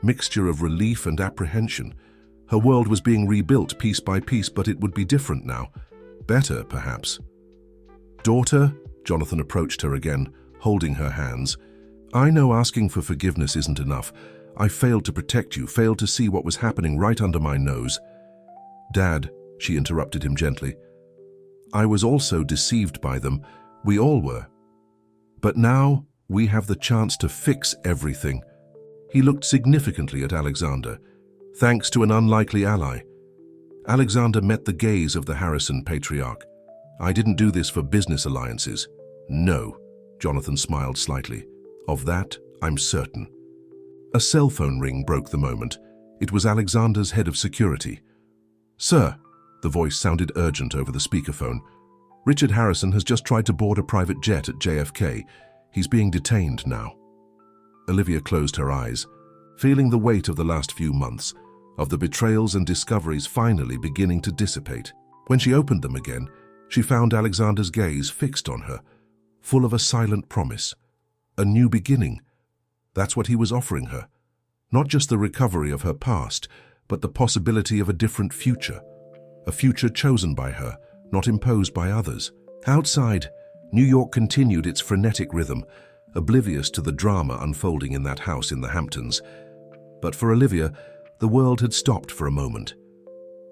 mixture of relief and apprehension. Her world was being rebuilt piece by piece, but it would be different now. Better, perhaps. Daughter, Jonathan approached her again, holding her hands. I know asking for forgiveness isn't enough. I failed to protect you, failed to see what was happening right under my nose. Dad, she interrupted him gently. I was also deceived by them. We all were. But now we have the chance to fix everything. He looked significantly at Alexander, thanks to an unlikely ally. Alexander met the gaze of the Harrison patriarch. I didn't do this for business alliances. No, Jonathan smiled slightly. Of that, I'm certain. A cell phone ring broke the moment. It was Alexander's head of security. Sir, the voice sounded urgent over the speakerphone. Richard Harrison has just tried to board a private jet at JFK. He's being detained now. Olivia closed her eyes, feeling the weight of the last few months, of the betrayals and discoveries finally beginning to dissipate. When she opened them again, she found Alexander's gaze fixed on her, full of a silent promise. A new beginning. That's what he was offering her. Not just the recovery of her past, but the possibility of a different future. A future chosen by her, not imposed by others. Outside, New York continued its frenetic rhythm, oblivious to the drama unfolding in that house in the Hamptons. But for Olivia, the world had stopped for a moment.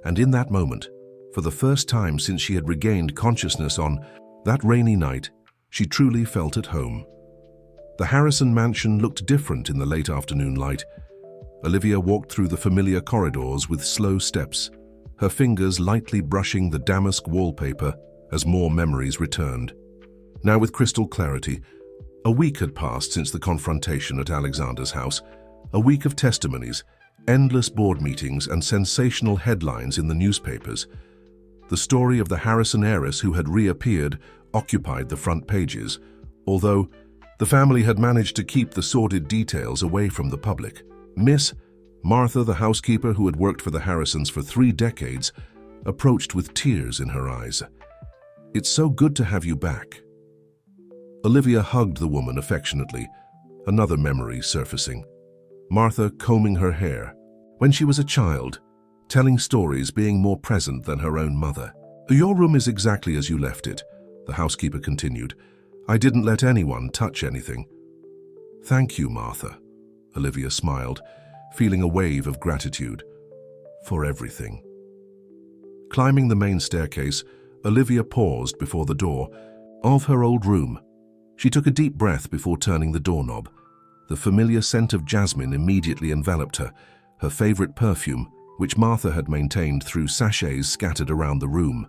And in that moment, for the first time since she had regained consciousness on that rainy night, she truly felt at home. The Harrison mansion looked different in the late afternoon light. Olivia walked through the familiar corridors with slow steps, her fingers lightly brushing the damask wallpaper as more memories returned. Now with crystal clarity, a week had passed since the confrontation at Alexander's house, a week of testimonies, endless board meetings and sensational headlines in the newspapers. The story of the Harrison heiress who had reappeared occupied the front pages, although the family had managed to keep the sordid details away from the public. Miss Martha, the housekeeper who had worked for the Harrisons for 3 decades, approached with tears in her eyes. It's so good to have you back. Olivia hugged the woman affectionately, another memory surfacing. Martha combing her hair. When she was a child, telling stories, being more present than her own mother. Your room is exactly as you left it, the housekeeper continued. I didn't let anyone touch anything. Thank you, Martha. Olivia smiled, feeling a wave of gratitude. For everything. Climbing the main staircase, Olivia paused before the door of her old room. She took a deep breath before turning the doorknob. The familiar scent of jasmine immediately enveloped her, her favorite perfume, which Martha had maintained through sachets scattered around the room.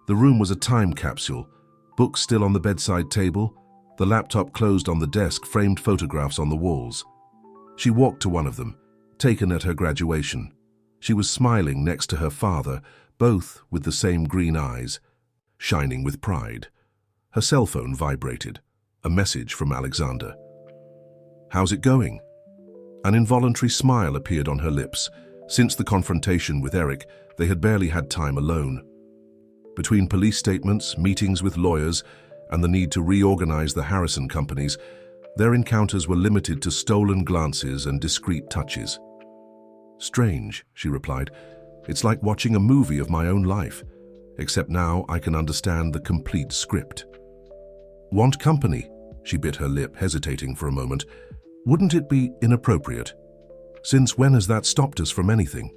The room was a time capsule, books still on the bedside table, the laptop closed on the desk, framed photographs on the walls. She walked to one of them, taken at her graduation. She was smiling next to her father, both with the same green eyes, shining with pride. Her cell phone vibrated, a message from Alexander. How's it going? An involuntary smile appeared on her lips, Since the confrontation with Eric, they had barely had time alone. Between police statements, meetings with lawyers, and the need to reorganize the Harrison companies, their encounters were limited to stolen glances and discreet touches. "Strange," she replied. "It's like watching a movie of my own life, except now I can understand the complete script." "Want company?" She bit her lip, hesitating for a moment. "Wouldn't it be inappropriate? Since when has that stopped us from anything?"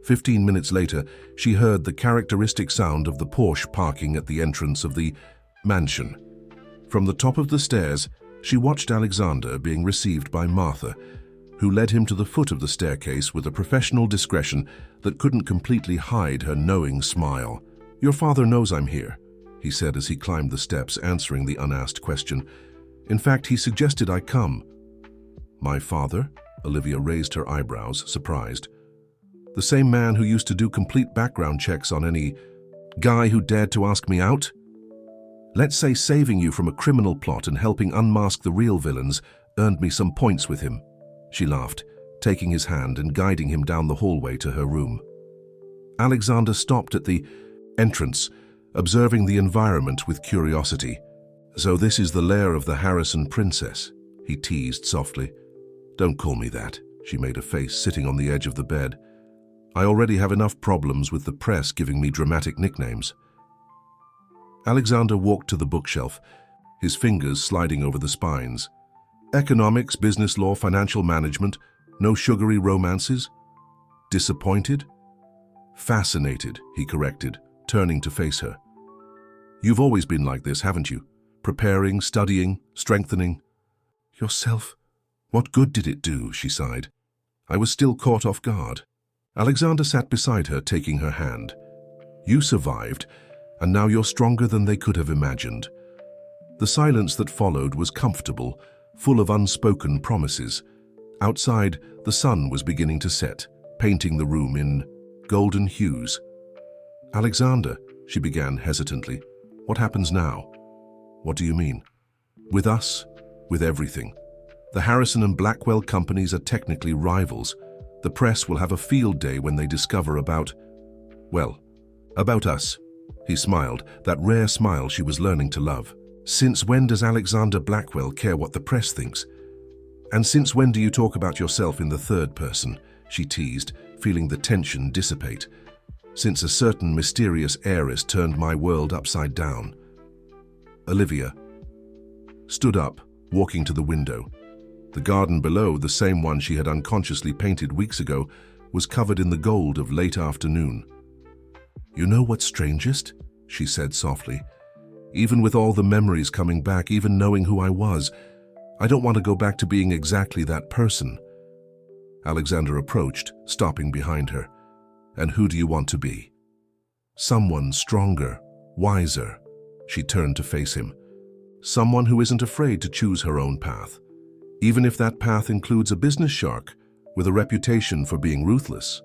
15 minutes later, she heard the characteristic sound of the Porsche parking at the entrance of the mansion. From the top of the stairs, she watched Alexander being received by Martha, who led him to the foot of the staircase with a professional discretion that couldn't completely hide her knowing smile. "Your father knows I'm here," he said as he climbed the steps, answering the unasked question. "In fact, he suggested I come." "My father?" Olivia raised her eyebrows, surprised. "The same man who used to do complete background checks on any guy who dared to ask me out? Let's say saving you from a criminal plot and helping unmask the real villains earned me some points with him." She laughed, taking his hand and guiding him down the hallway to her room. Alexander stopped at the entrance, observing the environment with curiosity. "So this is the lair of the Harrison princess," he teased softly. "Don't call me that," she made a face, sitting on the edge of the bed. "I already have enough problems with the press giving me dramatic nicknames." Alexander walked to the bookshelf, his fingers sliding over the spines. "Economics, business law, financial management, no sugary romances?" "Disappointed?" "Fascinated," he corrected, turning to face her. "You've always been like this, haven't you? Preparing, studying, strengthening." "Yourself? What good did it do?" she sighed. I was still caught off guard. Alexander sat beside her, taking her hand. "You survived, and now you're stronger than they could have imagined." The silence that followed was comfortable, full of unspoken promises. Outside, the sun was beginning to set, painting the room in golden hues. "Alexander," she began hesitantly, "what happens now?" "What do you mean?" "With us, with everything. The Harrison and Blackwell companies are technically rivals. The press will have a field day when they discover about us." He smiled, that rare smile she was learning to love. "Since when does Alexander Blackwell care what the press thinks? And since when do you talk about yourself in the third person?" she teased, feeling the tension dissipate. "Since a certain mysterious heiress turned my world upside down." Olivia stood up, walking to the window. The garden below, the same one she had unconsciously painted weeks ago, was covered in the gold of late afternoon. "You know what's strangest?" she said softly. "Even with all the memories coming back, even knowing who I was, I don't want to go back to being exactly that person." Alexander approached, stopping behind her. "And who do you want to be?" "Someone stronger, wiser." She turned to face him. "Someone who isn't afraid to choose her own path, even if that path includes a business shark with a reputation for being ruthless.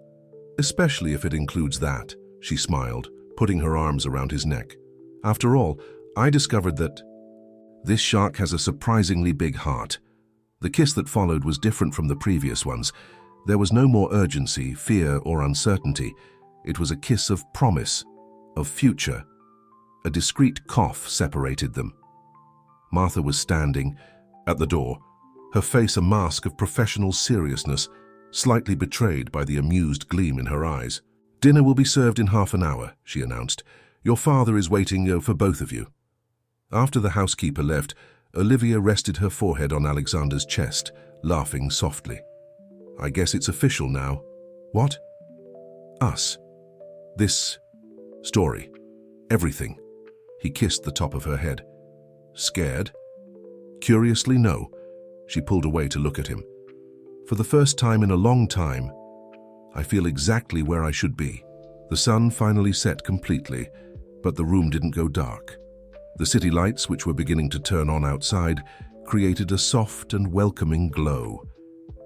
Especially if it includes that," she smiled, putting her arms around his neck. "After all, I discovered that this shark has a surprisingly big heart." The kiss that followed was different from the previous ones. There was no more urgency, fear, or uncertainty. It was a kiss of promise, of future. A discreet cough separated them. Martha was standing at the door, her face a mask of professional seriousness, slightly betrayed by the amused gleam in her eyes. "Dinner will be served in half an hour," she announced. "Your father is waiting for both of you." After the housekeeper left, Olivia rested her forehead on Alexander's chest, laughing softly. "I guess it's official now." "What?" "Us. This story. Everything." He kissed the top of her head. "Scared?" "Curiously, no." She pulled away to look at him. "For the first time in a long time, I feel exactly where I should be." The sun finally set completely, but the room didn't go dark. The city lights, which were beginning to turn on outside, created a soft and welcoming glow.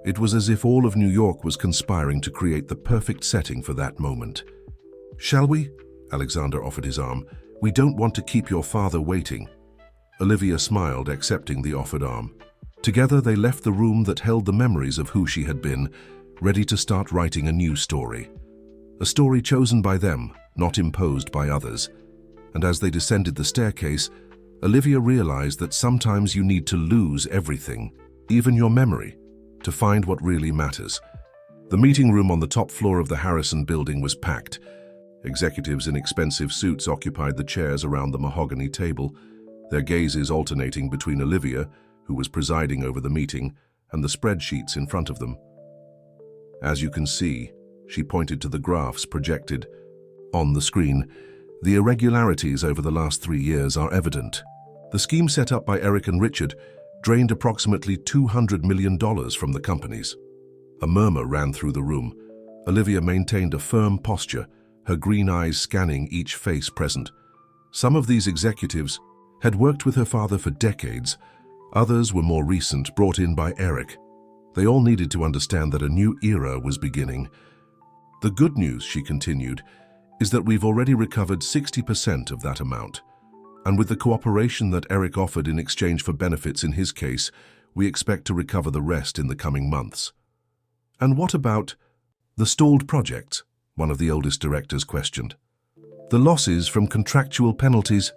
It was as if all of New York was conspiring to create the perfect setting for that moment. "Shall we?" Alexander offered his arm. "We don't want to keep your father waiting." Olivia smiled, accepting the offered arm. Together they left the room that held the memories of who she had been, ready to start writing a new story. A story chosen by them, not imposed by others. And as they descended the staircase, Olivia realized that sometimes you need to lose everything, even your memory, to find what really matters. The meeting room on the top floor of the Harrison building was packed. Executives in expensive suits occupied the chairs around the mahogany table, their gazes alternating between Olivia, who was presiding over the meeting, and the spreadsheets in front of them. As you can see, she pointed to the graphs projected on the screen. The irregularities over the last 3 years are evident. The scheme set up by Eric and Richard drained approximately $200 million from the companies. A murmur ran through the room. Olivia maintained a firm posture, her green eyes scanning each face present. Some of these executives had worked with her father for decades. Others were more recent, brought in by Eric. They all needed to understand that a new era was beginning. The good news, she continued, is that we've already recovered 60% of that amount. And with the cooperation that Eric offered in exchange for benefits in his case, we expect to recover the rest in the coming months. And what about the stalled projects? One of the oldest directors questioned. The losses from contractual penalties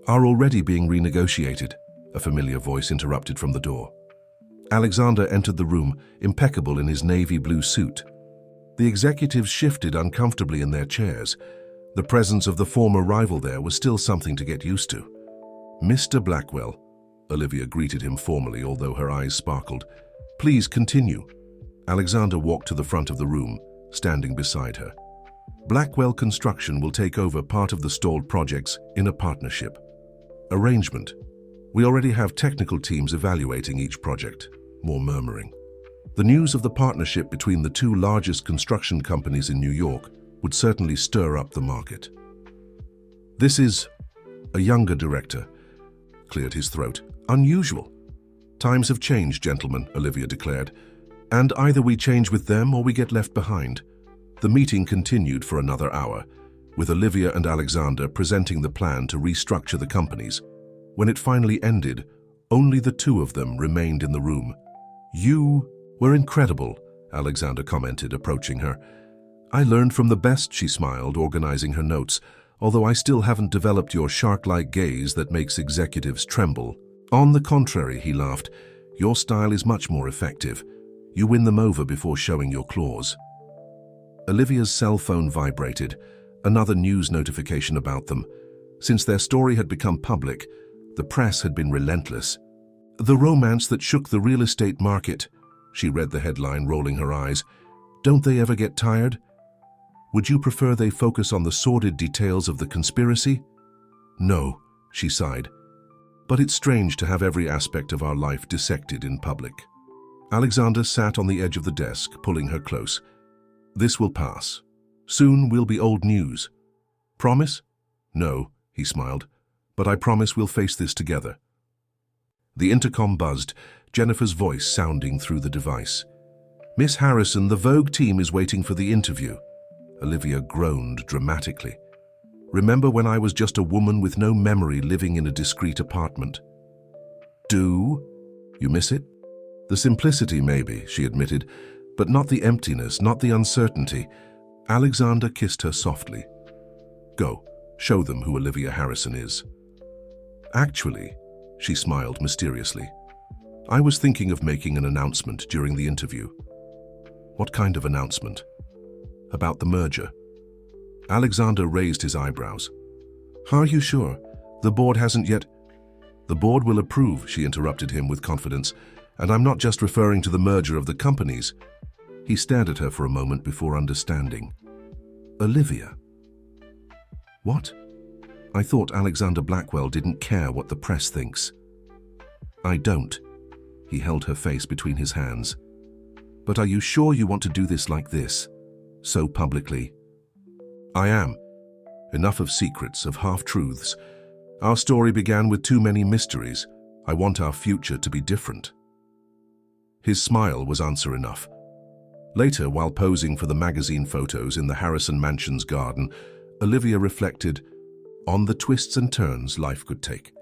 are already being renegotiated, a familiar voice interrupted from the door. Alexander entered the room, impeccable in his navy blue suit. The executives shifted uncomfortably in their chairs. The presence of the former rival there was still something to get used to. "Mr. Blackwell," Olivia greeted him formally, although her eyes sparkled. "Please continue." Alexander walked to the front of the room, standing beside her. "Blackwell Construction will take over part of the stalled projects in a partnership arrangement. We already have technical teams evaluating each project." More murmuring. The news of the partnership between the two largest construction companies in New York would certainly stir up the market. "This is a younger director," cleared his throat. "Unusual. Times have changed, gentlemen," Olivia declared, "and either we change with them or we get left behind." The meeting continued for another hour, with Olivia and Alexander presenting the plan to restructure the companies. When it finally ended, only the two of them remained in the room. "You were incredible," Alexander commented, approaching her. "I learned from the best," she smiled, organizing her notes, "although I still haven't developed your shark-like gaze that makes executives tremble." "On the contrary," he laughed, "your style is much more effective. You win them over before showing your claws." Olivia's cell phone vibrated, another news notification about them. Since their story had become public, the press had been relentless. "The romance that shook the real estate market," she read the headline, rolling her eyes. "Don't they ever get tired? Would you prefer they focus on the sordid details of the conspiracy?" "No," she sighed. "But it's strange to have every aspect of our life dissected in public." Alexander sat on the edge of the desk, pulling her close. "This will pass. Soon we'll be old news. Promise?" "No," he smiled, "but I promise we'll face this together." The intercom buzzed, Jennifer's voice sounding through the device. "Miss Harrison, the Vogue team is waiting for the interview." Olivia groaned dramatically. "Remember when I was just a woman with no memory living in a discreet apartment?" "Do you miss it?" "The simplicity, maybe," she admitted, "but not the emptiness, not the uncertainty." Alexander kissed her softly. "Go, show them who Olivia Harrison is." "Actually," she smiled mysteriously, "I was thinking of making an announcement during the interview." "What kind of announcement?" "About the merger." Alexander raised his eyebrows. "Are you sure? The board hasn't yet—" "The board will approve," she interrupted him with confidence, "and I'm not just referring to the merger of the companies." He stared at her for a moment before understanding. "Olivia." "What?" "I thought Alexander Blackwell didn't care what the press thinks." "I don't." He held her face between his hands. "But are you sure you want to do this like this? So publicly?" "I am. Enough of secrets, of half-truths. Our story began with too many mysteries. I want our future to be different." His smile was answer enough. Later, while posing for the magazine photos in the Harrison Mansion's garden, Olivia reflected on the twists and turns life could take.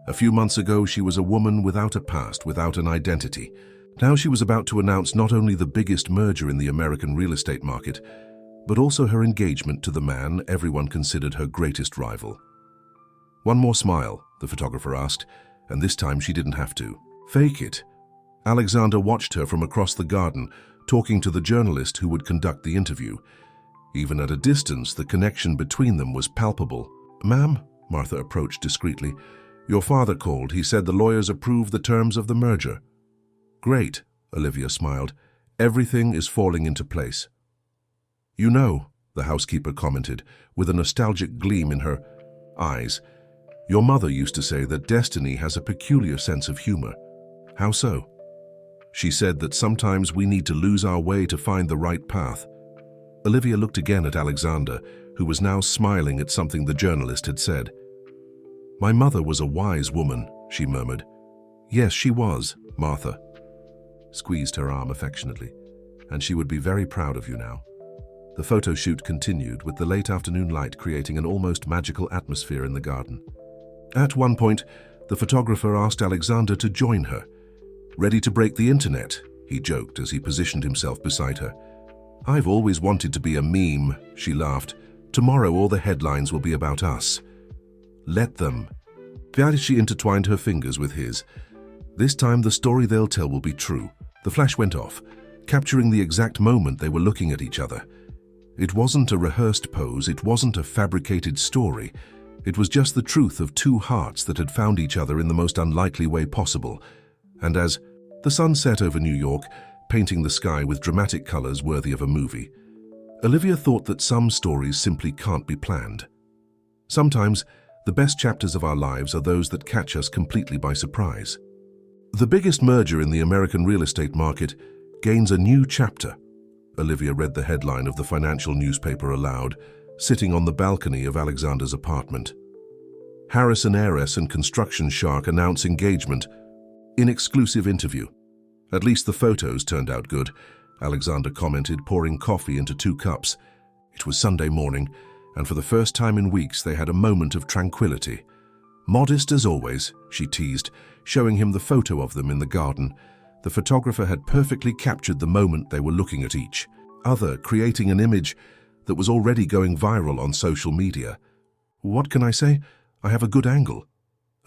A few months ago, she was a woman without a past, without an identity. Now she was about to announce not only the biggest merger in the American real estate market, but also her engagement to the man everyone considered her greatest rival. "One more smile," the photographer asked, and this time she didn't have to. "Fake it." Alexander watched her from across the garden, talking to the journalist who would conduct the interview. Even at a distance, the connection between them was palpable. "Ma'am," Martha approached discreetly, "your father called. He said the lawyers approved the terms of the merger." "Great," Olivia smiled. "Everything is falling into place." "You know," the housekeeper commented, with a nostalgic gleam in her eyes, "your mother used to say that destiny has a peculiar sense of humor." "How so?" "She said that sometimes we need to lose our way to find the right path." Olivia looked again at Alexander, who was now smiling at something the journalist had said. "My mother was a wise woman," she murmured. "Yes, she was," Martha squeezed her arm affectionately, "and she would be very proud of you now." The photo shoot continued, with the late afternoon light creating an almost magical atmosphere in the garden. At one point, the photographer asked Alexander to join her. "Ready to break the internet?" he joked as he positioned himself beside her. "I've always wanted to be a meme," she laughed. "Tomorrow all the headlines will be about us." "Let them." She intertwined her fingers with his. "This time the story they'll tell will be true." The flash went off, capturing the exact moment they were looking at each other. It wasn't a rehearsed pose, it wasn't a fabricated story. It was just the truth of two hearts that had found each other in the most unlikely way possible. And as the sun set over New York, painting the sky with dramatic colors worthy of a movie, Olivia thought that some stories simply can't be planned. Sometimes, the best chapters of our lives are those that catch us completely by surprise. The biggest merger in the American real estate market gains a new chapter. Olivia read the headline of the financial newspaper aloud, sitting on the balcony of Alexander's apartment. "Harrison heiress and construction shark announce engagement in exclusive interview." "At least the photos turned out good," Alexander commented, pouring coffee into 2 cups. It was Sunday morning, and for the first time in weeks they had a moment of tranquility. "Modest as always," she teased, showing him the photo of them in the garden. The photographer had perfectly captured the moment they were looking at each other, creating an image that was already going viral on social media. "What can I say? I have a good angle."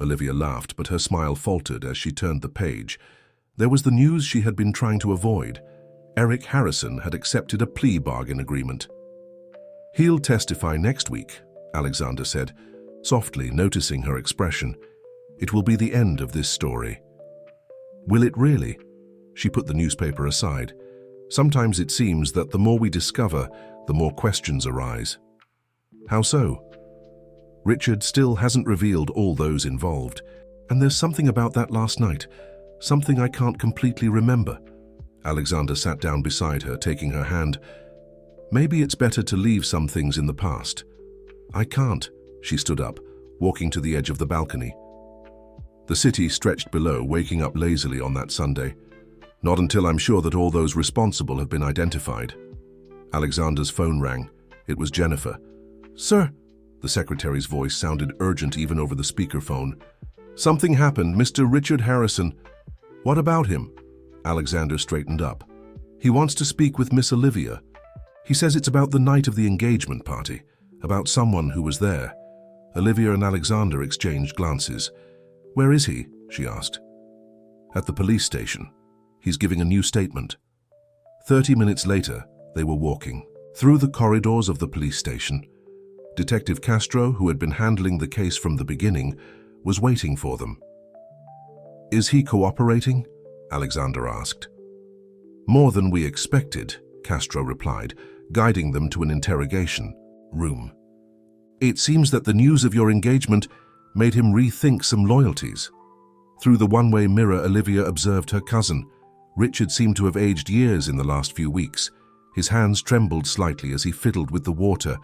Olivia laughed, but her smile faltered as she turned the page. There was the news she had been trying to avoid. Eric Harrison had accepted a plea bargain agreement. "He'll testify next week," Alexander said, softly, noticing her expression. "It will be the end of this story." "Will it really?" She put the newspaper aside. "Sometimes it seems that the more we discover, the more questions arise." "How so?" "Richard still hasn't revealed all those involved, and there's something about that last night, something I can't completely remember." Alexander sat down beside her, taking her hand. "Maybe it's better to leave some things in the past." "I can't." She stood up, walking to the edge of the balcony. The city stretched below, waking up lazily on that Sunday. "Not until I'm sure that all those responsible have been identified." Alexander's phone rang. It was Jennifer. "Sir," the secretary's voice sounded urgent even over the speakerphone. "Something happened, Mr. Richard Harrison." "What about him?" Alexander straightened up. "He wants to speak with Miss Olivia. He says it's about the night of the engagement party, about someone who was there." Olivia and Alexander exchanged glances. "Where is he?" she asked. "At the police station. He's giving a new statement." 30 minutes later, they were walking through the corridors of the police station. Detective Castro, who had been handling the case from the beginning, was waiting for them. "Is he cooperating?" Alexander asked. "More than we expected," Castro replied, guiding them to an interrogation room. "It seems that the news of your engagement made him rethink some loyalties." Through the one-way mirror, Olivia observed her cousin. Richard seemed to have aged years in the last few weeks. His hands trembled slightly as he fiddled with the water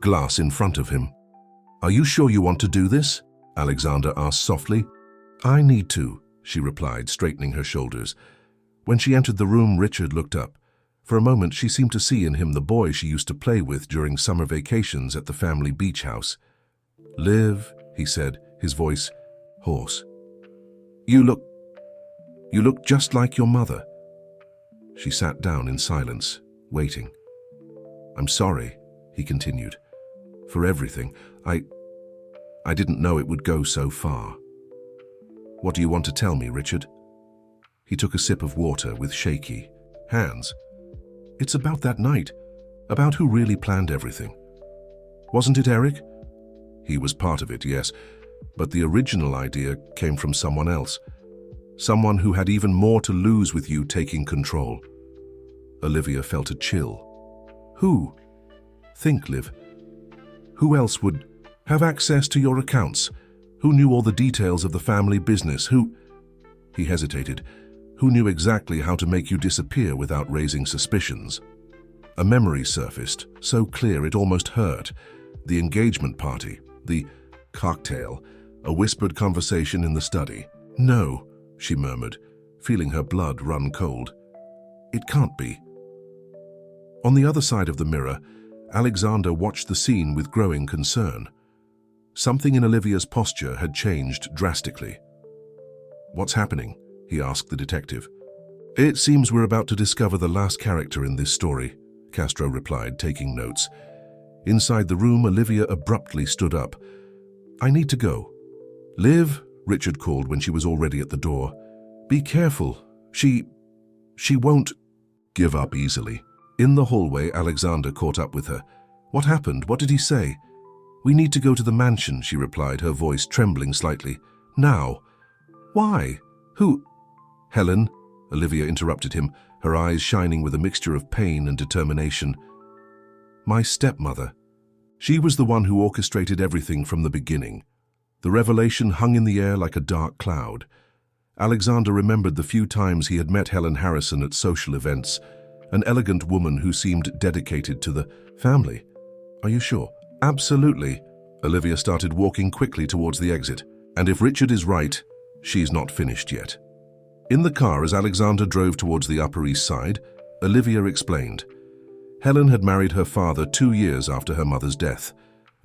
glass in front of him. "Are you sure you want to do this?" Alexander asked softly. "I need to," she replied, straightening her shoulders. When she entered the room, Richard looked up. For a moment, she seemed to see in him the boy she used to play with during summer vacations at the family beach house. "Liv," he said, his voice hoarse. "You look..." You look just like your mother." She sat down in silence, waiting. "I'm sorry," he continued, "for everything. I didn't know it would go so far." "What do you want to tell me, Richard?" He took a sip of water with shaky hands. "It's about that night, about who really planned everything. Wasn't it Eric?" "He was part of it, yes, but the original idea came from someone else. Someone who had even more to lose with you taking control." Olivia felt a chill. "Who?" "Think, Liv. Who else would have access to your accounts? Who knew all the details of the family business? Who—" He hesitated. "Who knew exactly how to make you disappear without raising suspicions?" A memory surfaced, so clear it almost hurt. The engagement party, the cocktail, a whispered conversation in the study. "No," she murmured, feeling her blood run cold. "It can't be." On the other side of the mirror, Alexander watched the scene with growing concern. Something in Olivia's posture had changed drastically. "What's happening?" he asked the detective. "It seems we're about to discover the last character in this story," Castro replied, taking notes. Inside the room, Olivia abruptly stood up. "I need to go." "Liv," Richard called when she was already at the door. "Be careful. She won't give up easily." In the hallway, Alexander caught up with her. "What happened? What did he say?" "We need to go to the mansion," she replied, her voice trembling slightly. "Now." "Why? Who—" "Helen," Olivia interrupted him, her eyes shining with a mixture of pain and determination. "My stepmother. She was the one who orchestrated everything from the beginning." The revelation hung in the air like a dark cloud. Alexander remembered the few times he had met Helen Harrison at social events, an elegant woman who seemed dedicated to the family. "Are you sure?" "Absolutely." Olivia started walking quickly towards the exit. "And if Richard is right, she's not finished yet." In the car, as Alexander drove towards the Upper East Side, Olivia explained. Helen had married her father 2 years after her mother's death.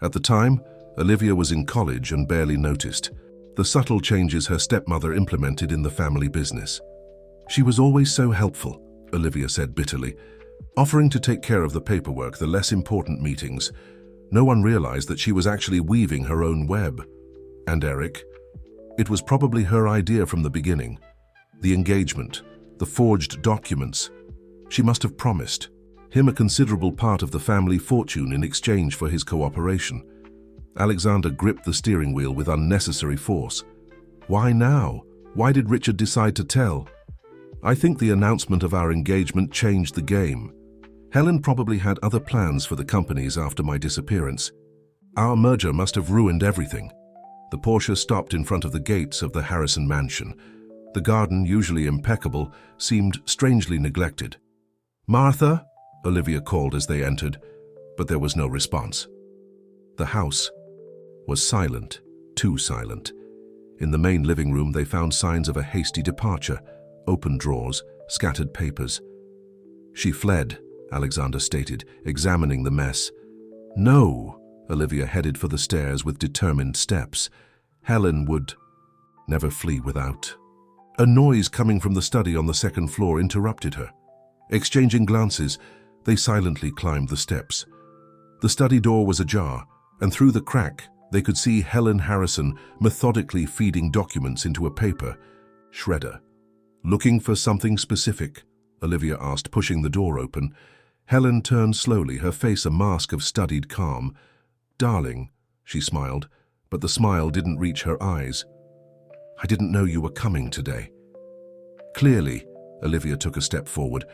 At the time, Olivia was in college and barely noticed the subtle changes her stepmother implemented in the family business. "She was always so helpful," Olivia said bitterly, offering to take care of the paperwork, the less important meetings. No one realized that she was actually weaving her own web. And Eric? It was probably her idea from the beginning. The engagement, the forged documents. She must have promised him a considerable part of the family fortune in exchange for his cooperation. Alexander gripped the steering wheel with unnecessary force. Why now? Why did Richard decide to tell? "I think the announcement of our engagement changed the game. Helen probably had other plans for the companies after my disappearance. Our merger must have ruined everything." The Porsche stopped in front of the gates of the Harrison mansion. The garden, usually impeccable, seemed strangely neglected. "Martha?" Olivia called as they entered, but there was no response. The house was silent, too silent. In the main living room, they found signs of a hasty departure, open drawers, scattered papers. "She fled," Alexander stated, examining the mess. "No," Olivia headed for the stairs with determined steps. Helen would never flee without. A noise coming from the study on the second floor interrupted her. Exchanging glances, they silently climbed the steps. The study door was ajar, and through the crack, they could see Helen Harrison methodically feeding documents into a paper shredder. "Looking for something specific?" Olivia asked, pushing the door open. Helen turned slowly, her face a mask of studied calm. "Darling," she smiled, but the smile didn't reach her eyes. "I didn't know you were coming today." "Clearly," Olivia took a step forward.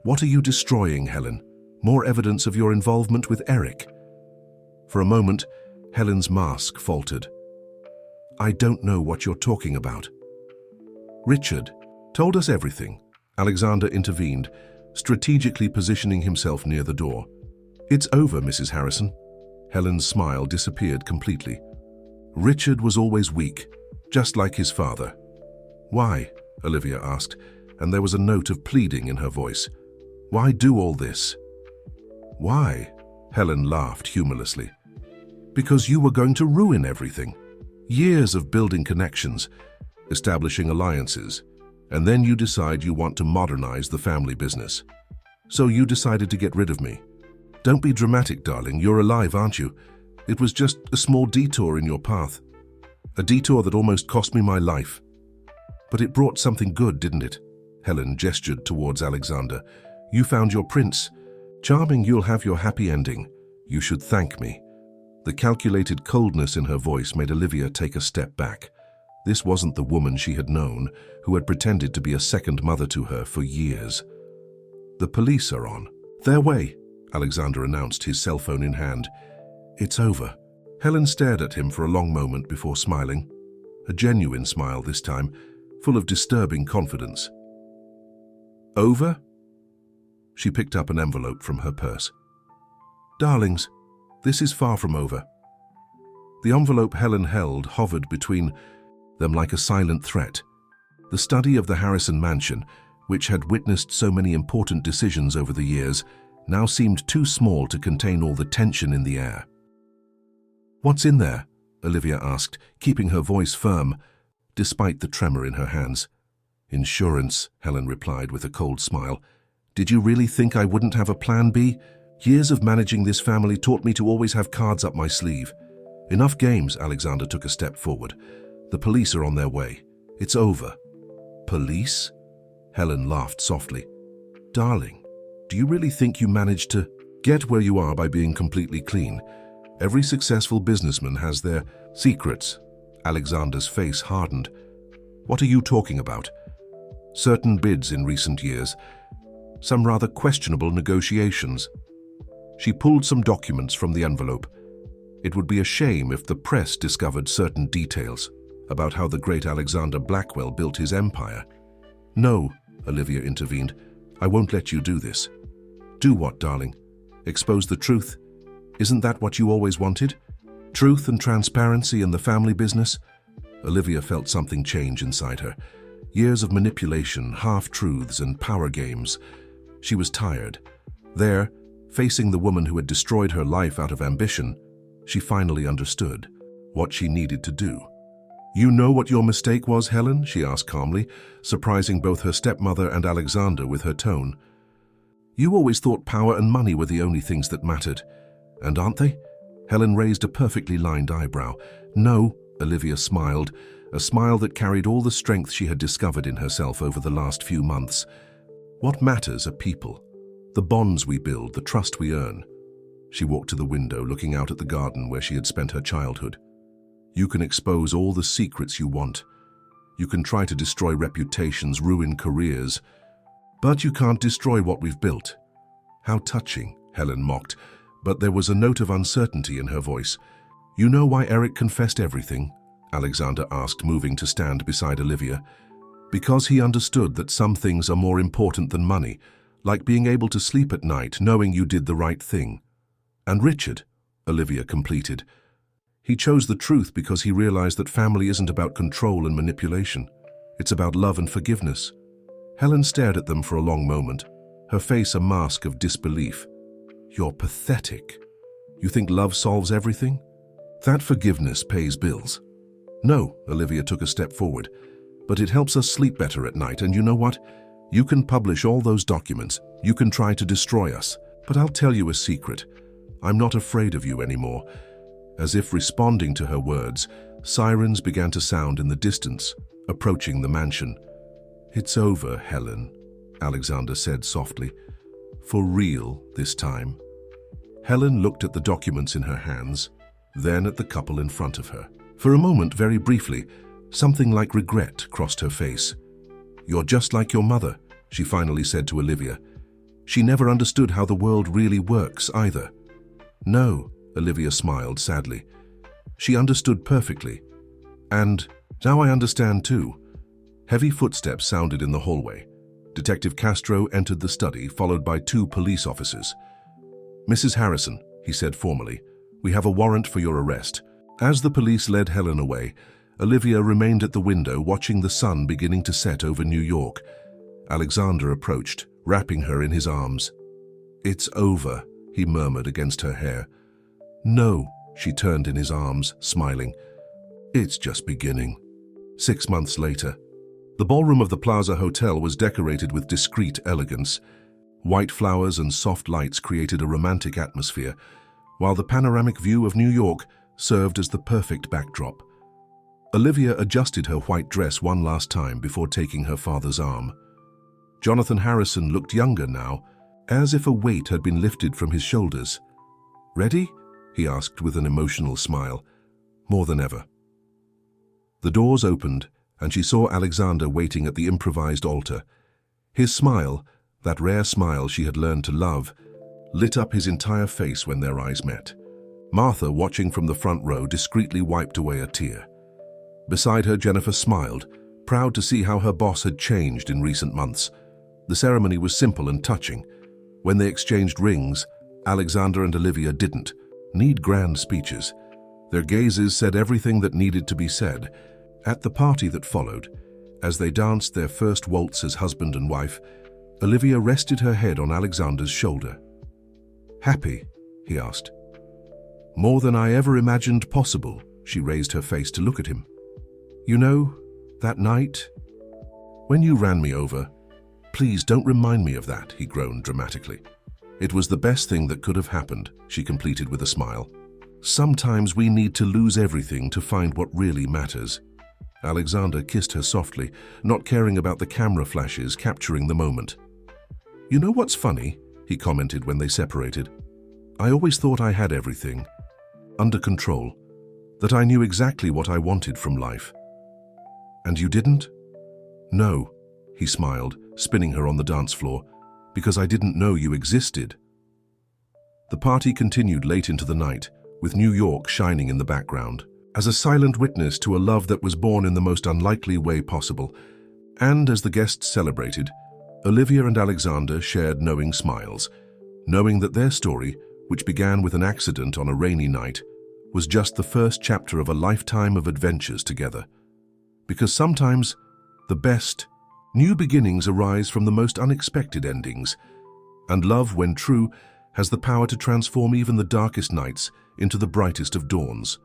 "What are you destroying, Helen? More evidence of your involvement with Eric?" For a moment, Helen's mask faltered. "I don't know what you're talking about." "Richard told us everything," Alexander intervened, strategically positioning himself near the door. "It's over, Mrs. Harrison." Helen's smile disappeared completely. "Richard was always weak, just like his father." "Why?" Olivia asked, and there was a note of pleading in her voice. "Why do all this?" "Why?" Helen laughed humorlessly. "Because you were going to ruin everything. Years of building connections, establishing alliances, And then you decide you want to modernize the family business. So you decided to get rid of me. Don't be dramatic, darling. You're alive, aren't you? It was just a small detour in your path. A detour that almost cost me my life. But it brought something good, didn't it? Helen gestured towards Alexander. You found your prince. Charming, you'll have your happy ending. You should thank me. The calculated coldness in her voice made Olivia take a step back. This wasn't the woman she had known, who had pretended to be a second mother to her for years. The police are on their way, Alexander announced, his cell phone in hand. It's over. Helen stared at him for a long moment before smiling. A genuine smile this time, full of disturbing confidence. Over? She picked up an envelope from her purse. Darlings, this is far from over. The envelope Helen held hovered between them like a silent threat. The study of the Harrison mansion, which had witnessed so many important decisions over the years, now seemed too small to contain all the tension in the air. What's in there? Olivia asked, keeping her voice firm, despite the tremor in her hands. Insurance, Helen replied with a cold smile. Did you really think I wouldn't have a plan B? Years of managing this family taught me to always have cards up my sleeve. Enough games, Alexander took a step forward. The police are on their way. It's over. Police? Helen laughed softly. Darling, do you really think you managed to get where you are by being completely clean? Every successful businessman has their secrets. Alexander's face hardened. What are you talking about? Certain bids in recent years. Some rather questionable negotiations. She pulled some documents from the envelope. It would be a shame if the press discovered certain details about how the great Alexander Blackwell built his empire. No, Olivia intervened. I won't let you do this. Do what, darling? Expose the truth? Isn't that what you always wanted? Truth and transparency in the family business? Olivia felt something change inside her. Years of manipulation, half-truths, and power games. She was tired. There, facing the woman who had destroyed her life out of ambition, she finally understood what she needed to do. You know what your mistake was, Helen? She asked calmly, surprising both her stepmother and Alexander with her tone. You always thought power and money were the only things that mattered. And aren't they? Helen raised a perfectly lined eyebrow. No, Olivia smiled, a smile that carried all the strength she had discovered in herself over the last few months. What matters are people, the bonds we build, the trust we earn. She walked to the window, looking out at the garden where she had spent her childhood. You can expose all the secrets you want. You can try to destroy reputations, ruin careers, but you can't destroy what we've built. How touching, Helen mocked, but there was a note of uncertainty in her voice. You know why Eric confessed everything? Alexander asked, moving to stand beside Olivia. Because he understood that some things are more important than money, like being able to sleep at night knowing you did the right thing. And Richard, Olivia completed. He chose the truth because he realized that family isn't about control and manipulation. It's about love and forgiveness. Helen stared at them for a long moment, her face a mask of disbelief. You're pathetic. You think love solves everything? That forgiveness pays bills. No, Olivia took a step forward, but it helps us sleep better at night, and you know what? You can publish all those documents. You can try to destroy us, but I'll tell you a secret. I'm not afraid of you anymore. As if responding to her words, sirens began to sound in the distance, approaching the mansion. It's over, Helen, Alexander said softly. For real this time. Helen looked at the documents in her hands, then at the couple in front of her. For a moment, very briefly, something like regret crossed her face. You're just like your mother, she finally said to Olivia. She never understood how the world really works either. No, Olivia smiled sadly. She understood perfectly. And now I understand too. Heavy footsteps sounded in the hallway. Detective Castro entered the study, followed by 2 police officers. Mrs. Harrison, he said formally, we have a warrant for your arrest. As the police led Helen away, Olivia remained at the window watching the sun beginning to set over New York. Alexander approached, wrapping her in his arms. It's over, he murmured against her hair. No, she turned in his arms, smiling. It's just beginning. 6 months later. The ballroom of the Plaza Hotel was decorated with discreet elegance. White flowers and soft lights created a romantic atmosphere, while the panoramic view of New York served as the perfect backdrop. Olivia adjusted her white dress one last time before taking her father's arm. Jonathan Harrison looked younger now, as if a weight had been lifted from his shoulders. "Ready?" he asked with an emotional smile. "More than ever." The doors opened, and she saw Alexander waiting at the improvised altar. His smile, that rare smile she had learned to love, lit up his entire face when their eyes met. Martha, watching from the front row, discreetly wiped away a tear. Beside her, Jennifer smiled, proud to see how her boss had changed in recent months. The ceremony was simple and touching. When they exchanged rings, Alexander and Olivia didn't need grand speeches. Their gazes said everything that needed to be said. At the party that followed, as they danced their first waltz as husband and wife, Olivia rested her head on Alexander's shoulder. "Happy?" he asked. "More than I ever imagined possible." She raised her face to look at him. "You know, that night, when you ran me over, please don't remind me of that," he groaned dramatically. "It was the best thing that could have happened," she completed with a smile. "Sometimes we need to lose everything to find what really matters." Alexander kissed her softly, not caring about the camera flashes capturing the moment. "You know what's funny?" he commented when they separated. "I always thought I had everything under control, that I knew exactly what I wanted from life. And you didn't?" "No," he smiled, spinning her on the dance floor, "because I didn't know you existed." The party continued late into the night, with New York shining in the background, as a silent witness to a love that was born in the most unlikely way possible. And as the guests celebrated, Olivia and Alexander shared knowing smiles, knowing that their story, which began with an accident on a rainy night, was just the first chapter of a lifetime of adventures together. Because sometimes, the best new beginnings arise from the most unexpected endings, and love, when true, has the power to transform even the darkest nights into the brightest of dawns.